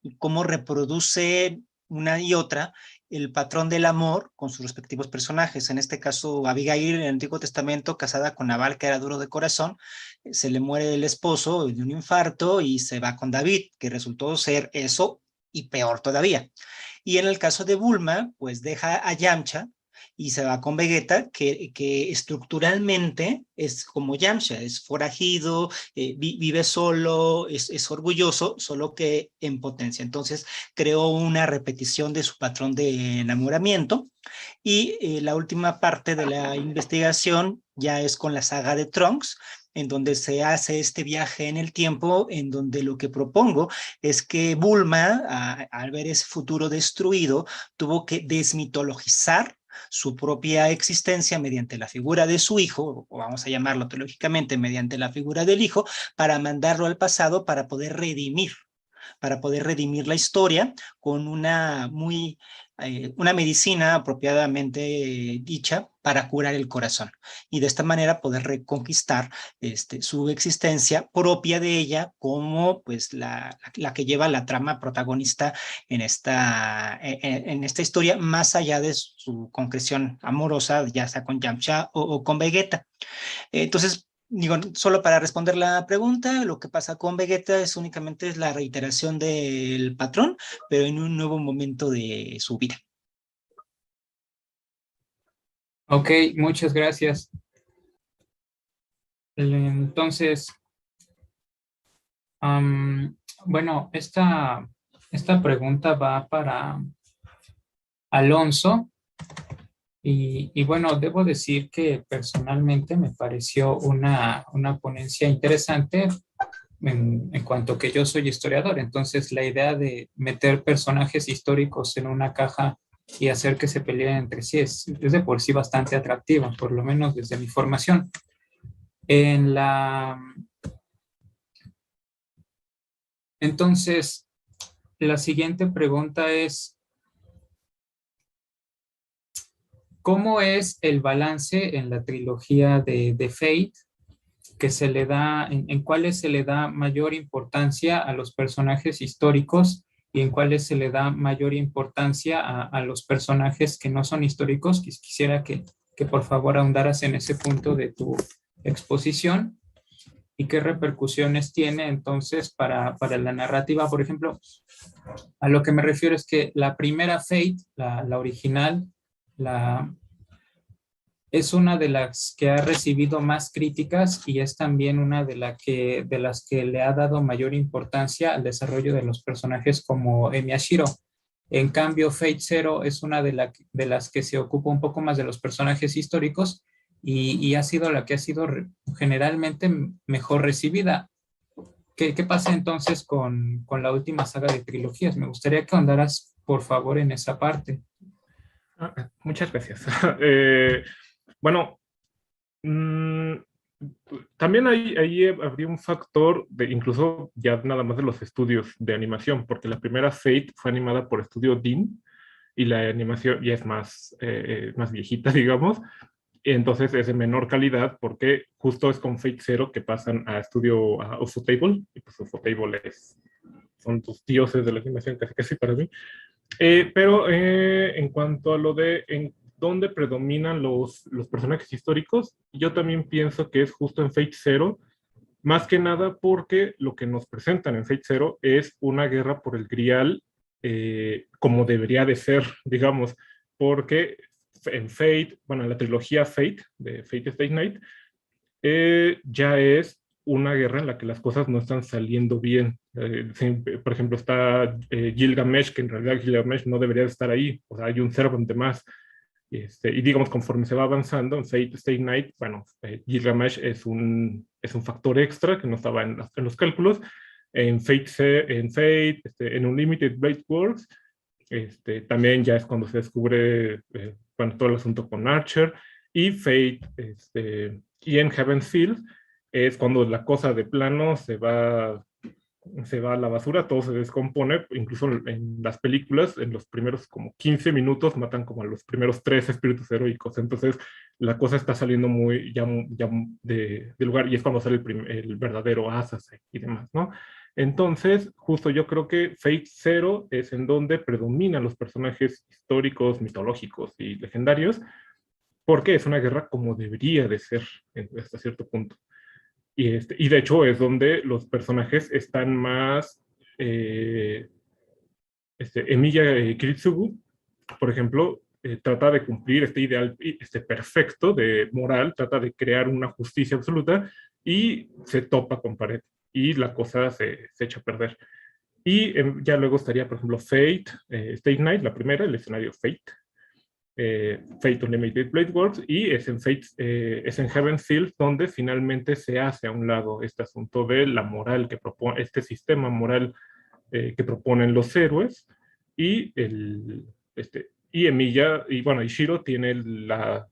y cómo reproduce una y otra el patrón del amor con sus respectivos personajes. En este caso, Abigail en el Antiguo Testamento, casada con Nabal, que era duro de corazón, se le muere el esposo de un infarto y se va con David, que resultó ser eso y peor todavía. Y en el caso de Bulma, pues deja a Yamcha y se va con Vegeta, que estructuralmente es como Yamcha, es forajido, vive solo, es orgulloso, solo que en potencia. Entonces creó una repetición de su patrón de enamoramiento. Y la última parte de la investigación ya es con la saga de Trunks, en donde se hace este viaje en el tiempo, en donde lo que propongo es que Bulma, al ver ese futuro destruido, tuvo que desmitologizar su propia existencia mediante la figura de su hijo, o vamos a llamarlo teológicamente mediante la figura del hijo, para mandarlo al pasado para poder redimir la historia con una medicina apropiadamente dicha para curar el corazón y de esta manera poder reconquistar su existencia propia de ella como pues la que lleva la trama protagonista en esta historia, más allá de su concreción amorosa, ya sea con Yamcha o con Vegeta. Entonces, digo, solo para responder la pregunta, lo que pasa con Vegeta es únicamente la reiteración del patrón, pero en un nuevo momento de su vida. Ok, muchas gracias. Entonces, bueno, esta pregunta va para Alonso. Y bueno, debo decir que personalmente me pareció una ponencia interesante en cuanto que yo soy historiador. Entonces, la idea de meter personajes históricos en una caja y hacer que se peleen entre sí es de por sí bastante atractiva, por lo menos desde mi formación. Entonces, la siguiente pregunta es, ¿cómo es el balance en la trilogía de Fate que se le da, en cuáles se le da mayor importancia a los personajes históricos y en cuáles se le da mayor importancia a los personajes que no son históricos? Quisiera que por favor ahondaras en ese punto de tu exposición y qué repercusiones tiene entonces para la narrativa. Por ejemplo, a lo que me refiero es que la primera Fate, la original, es una de las que ha recibido más críticas y es también una de las que le ha dado mayor importancia al desarrollo de los personajes como Emi-Ashiro. En cambio, Fate Zero es una de las que se ocupa un poco más de los personajes históricos y ha sido la que ha sido generalmente mejor recibida. ¿Qué pasa entonces con la última saga de trilogías? Me gustaría que ahondaras, por favor, en esa parte. Muchas gracias. Bueno, también ahí habría un factor de incluso ya nada más de los estudios de animación, porque la primera Fate fue animada por Estudio Dean y la animación ya es más viejita, digamos, entonces es de menor calidad porque justo es con Fate Zero que pasan a estudio a Ufotable, y pues Ufotable son tus dioses de la animación casi para mí. Pero en cuanto a lo de en dónde predominan los personajes históricos, yo también pienso que es justo en Fate Zero, más que nada porque lo que nos presentan en Fate Zero es una guerra por el Grial como debería de ser, digamos, porque en Fate, bueno, en la trilogía Fate, de Fate Stay Night, ya es una guerra en la que las cosas no están saliendo bien. Por ejemplo, está Gilgamesh, que en realidad Gilgamesh no debería de estar ahí, o sea, hay un Servant de más. Y digamos, conforme se va avanzando en Fate Stay Night, bueno, Gilgamesh es un factor extra que no estaba en los cálculos. En Fate, en Unlimited Blade Works, también ya es cuando se descubre bueno, todo el asunto con Archer. Y Fate, y en Heaven's Field es cuando la cosa de plano se va a la basura, todo se descompone, incluso en las películas, en los primeros como 15 minutos matan como a los primeros 3 espíritus heroicos, entonces la cosa está saliendo muy ya de lugar, y es cuando sale el verdadero Azazel y demás, ¿no? Entonces, justo yo creo que Fate Zero es en donde predominan los personajes históricos, mitológicos y legendarios, porque es una guerra como debería de ser hasta cierto punto. Y de hecho es donde los personajes están más... Emiya Kiritsugu, por ejemplo, trata de cumplir este ideal perfecto de moral, trata de crear una justicia absoluta y se topa con pared y la cosa se echa a perder. Y ya luego estaría, por ejemplo, Fate, Stay Night, la primera, el escenario Fate, Fate Unlimited Blade Works, y es en Heaven's Field donde finalmente se hace a un lado este asunto de la moral que propone, este sistema moral que proponen los héroes, y Emiya, y bueno, y Shiro tiene llega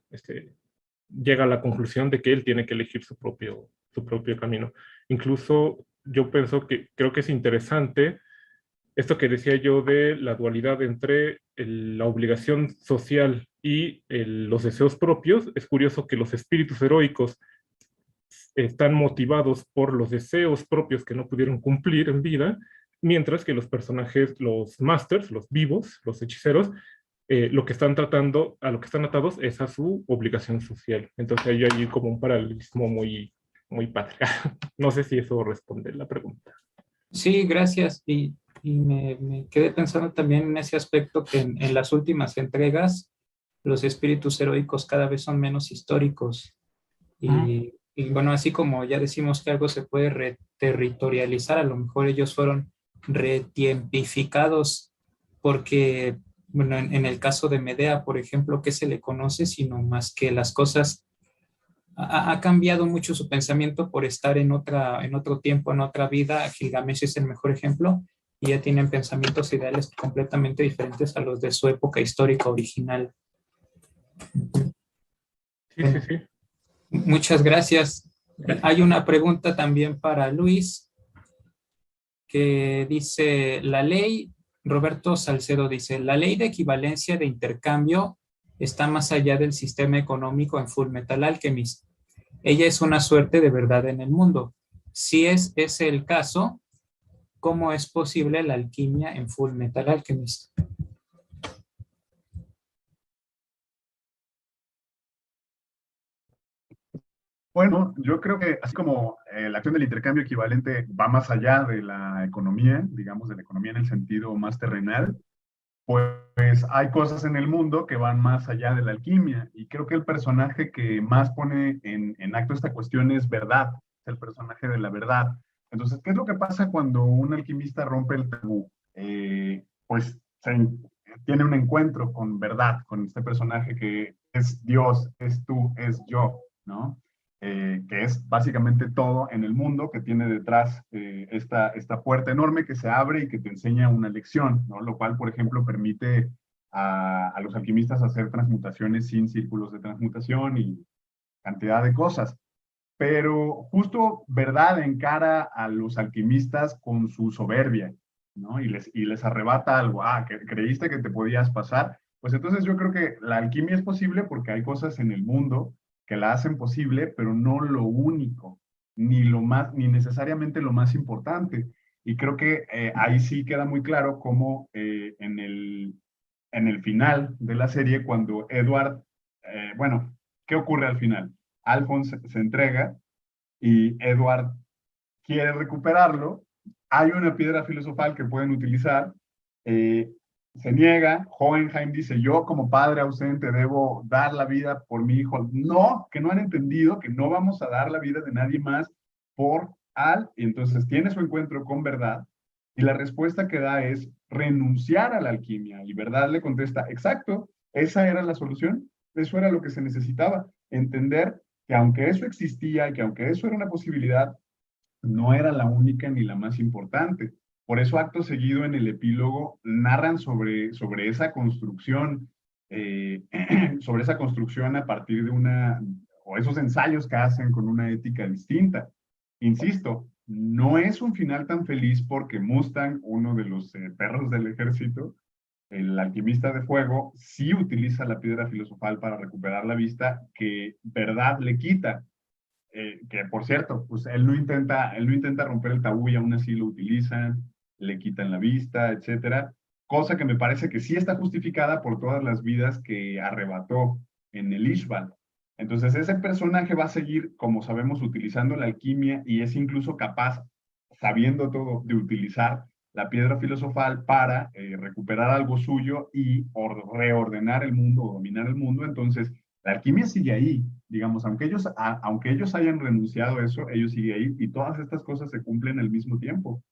a la conclusión de que él tiene que elegir su propio camino. Incluso yo creo que es interesante esto que decía yo de la dualidad entre la obligación social y los deseos propios. Es curioso que los espíritus heroicos están motivados por los deseos propios que no pudieron cumplir en vida, mientras que los personajes, los masters, los vivos, los hechiceros, lo que están tratando, a lo que están atados es a su obligación social. Entonces hay ahí como un paralelismo muy, muy padre. No sé si eso responde la pregunta. Sí, gracias. Y me quedé pensando también en ese aspecto que en las últimas entregas los espíritus heroicos cada vez son menos históricos. Y bueno, así como ya decimos que algo se puede reterritorializar, a lo mejor ellos fueron retiempificados porque, bueno, en el caso de Medea, por ejemplo, ¿qué se le conoce? Sino más que las cosas, ha cambiado mucho su pensamiento por estar en otro tiempo, en otra vida. Gilgamesh es el mejor ejemplo, y ya tienen pensamientos ideales completamente diferentes a los de su época histórica original. Sí, sí, sí. Muchas gracias. Hay una pregunta también para Luis, que dice, Roberto Salcedo dice, la ley de equivalencia de intercambio está más allá del sistema económico en Fullmetal Alchemist. Ella es una suerte de verdad en el mundo. Si es ese el caso, ¿cómo es posible la alquimia en Fullmetal Alchemist? Bueno, yo creo que así como la acción del intercambio equivalente va más allá de la economía, digamos, de la economía en el sentido más terrenal, pues hay cosas en el mundo que van más allá de la alquimia. Y creo que el personaje que más pone en acto esta cuestión es Verdad, es el personaje de la verdad. Entonces, ¿qué es lo que pasa cuando un alquimista rompe el tabú? Pues tiene un encuentro con Verdad, con este personaje que es Dios, es tú, es yo, ¿no? Que es básicamente todo en el mundo, que tiene detrás esta puerta enorme que se abre y que te enseña una lección, ¿no? Lo cual, por ejemplo, permite a los alquimistas hacer transmutaciones sin círculos de transmutación y cantidad de cosas. Pero justo Verdad encara a los alquimistas con su soberbia, ¿no? Y les arrebata algo. ¿Creíste que te podías pasar? Pues entonces yo creo que la alquimia es posible porque hay cosas en el mundo que la hacen posible, pero no lo único, ni necesariamente lo más importante. Y creo que ahí sí queda muy claro cómo en el final de la serie, cuando Edward, bueno, ¿qué ocurre al final? Alphonse se entrega y Edward quiere recuperarlo. Hay una piedra filosofal que pueden utilizar. Se niega. Hohenheim dice, yo como padre ausente debo dar la vida por mi hijo. No, que no han entendido que no vamos a dar la vida de nadie más por Al. Y entonces tiene su encuentro con Verdad y la respuesta que da es renunciar a la alquimia. Y Verdad le contesta, exacto, Esa era la solución, eso era lo que se necesitaba, entender que aunque eso existía y que aunque eso era una posibilidad, no era la única ni la más importante. Por eso, acto seguido, en el epílogo narran sobre esa construcción, sobre esa construcción a partir de o esos ensayos que hacen con una ética distinta. Insisto, no es un final tan feliz porque Mustang, uno de los perros del ejército, el alquimista de fuego, sí utiliza la piedra filosofal para recuperar la vista que verdad le quita. Que por cierto, pues él no intenta romper el tabú y aún así lo utilizan, le quitan la vista, etcétera, cosa que me parece que sí está justificada por todas las vidas que arrebató en el Ishbal. Entonces ese personaje va a seguir, como sabemos, utilizando la alquimia y es incluso capaz, sabiendo todo, de utilizar la piedra filosofal para recuperar algo suyo y reordenar el mundo o dominar el mundo. Entonces la alquimia sigue ahí, digamos, aunque ellos hayan renunciado a eso, ellos siguen ahí y todas estas cosas se cumplen al mismo tiempo.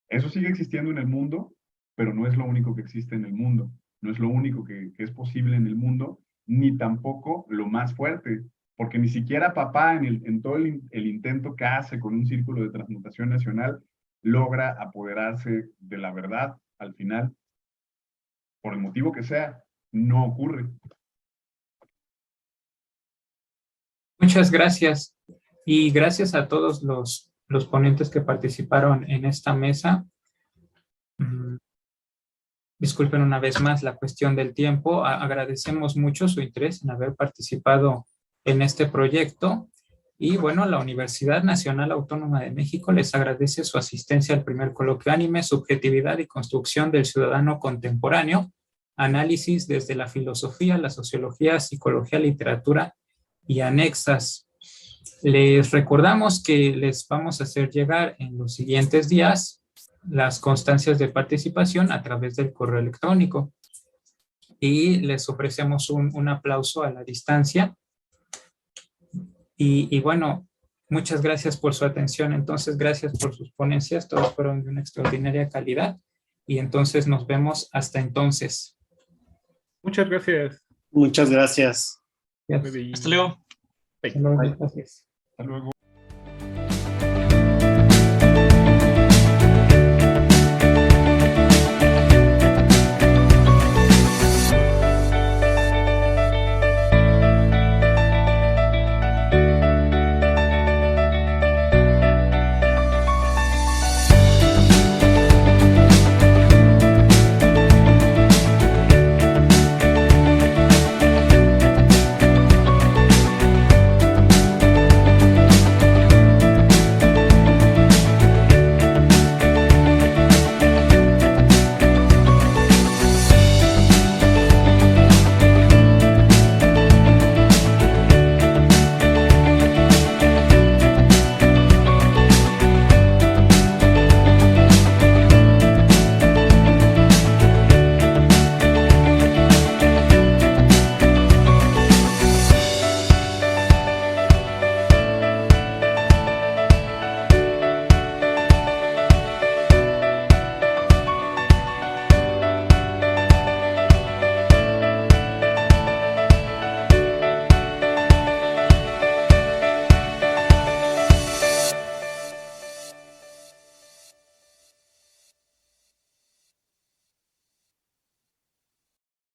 Eso sigue existiendo en el mundo, pero no es lo único que existe en el mundo, no es lo único que es posible en el mundo, ni tampoco lo más fuerte, porque ni siquiera papá en todo el intento que hace con un círculo de transmutación nacional logra apoderarse de la verdad al final, por el motivo que sea, no ocurre. Muchas gracias y gracias a todos los ponentes que participaron en esta mesa. Disculpen una vez más la cuestión del tiempo. Agradecemos mucho su interés en haber participado en este proyecto y bueno, la Universidad Nacional Autónoma de México les agradece su asistencia al primer coloquio Anime, Subjetividad y Construcción del Ciudadano Contemporáneo, análisis desde la filosofía, la sociología, psicología, literatura y anexas. Les recordamos que les vamos a hacer llegar en los siguientes días las constancias de participación a través del correo electrónico y les ofrecemos un aplauso a la distancia. Y bueno, muchas gracias por su atención. Entonces, gracias por sus ponencias. Todos fueron de una extraordinaria calidad. Y entonces nos vemos hasta entonces. Muchas gracias. Muchas gracias. Hasta luego. Hasta luego. Gracias. Hasta luego.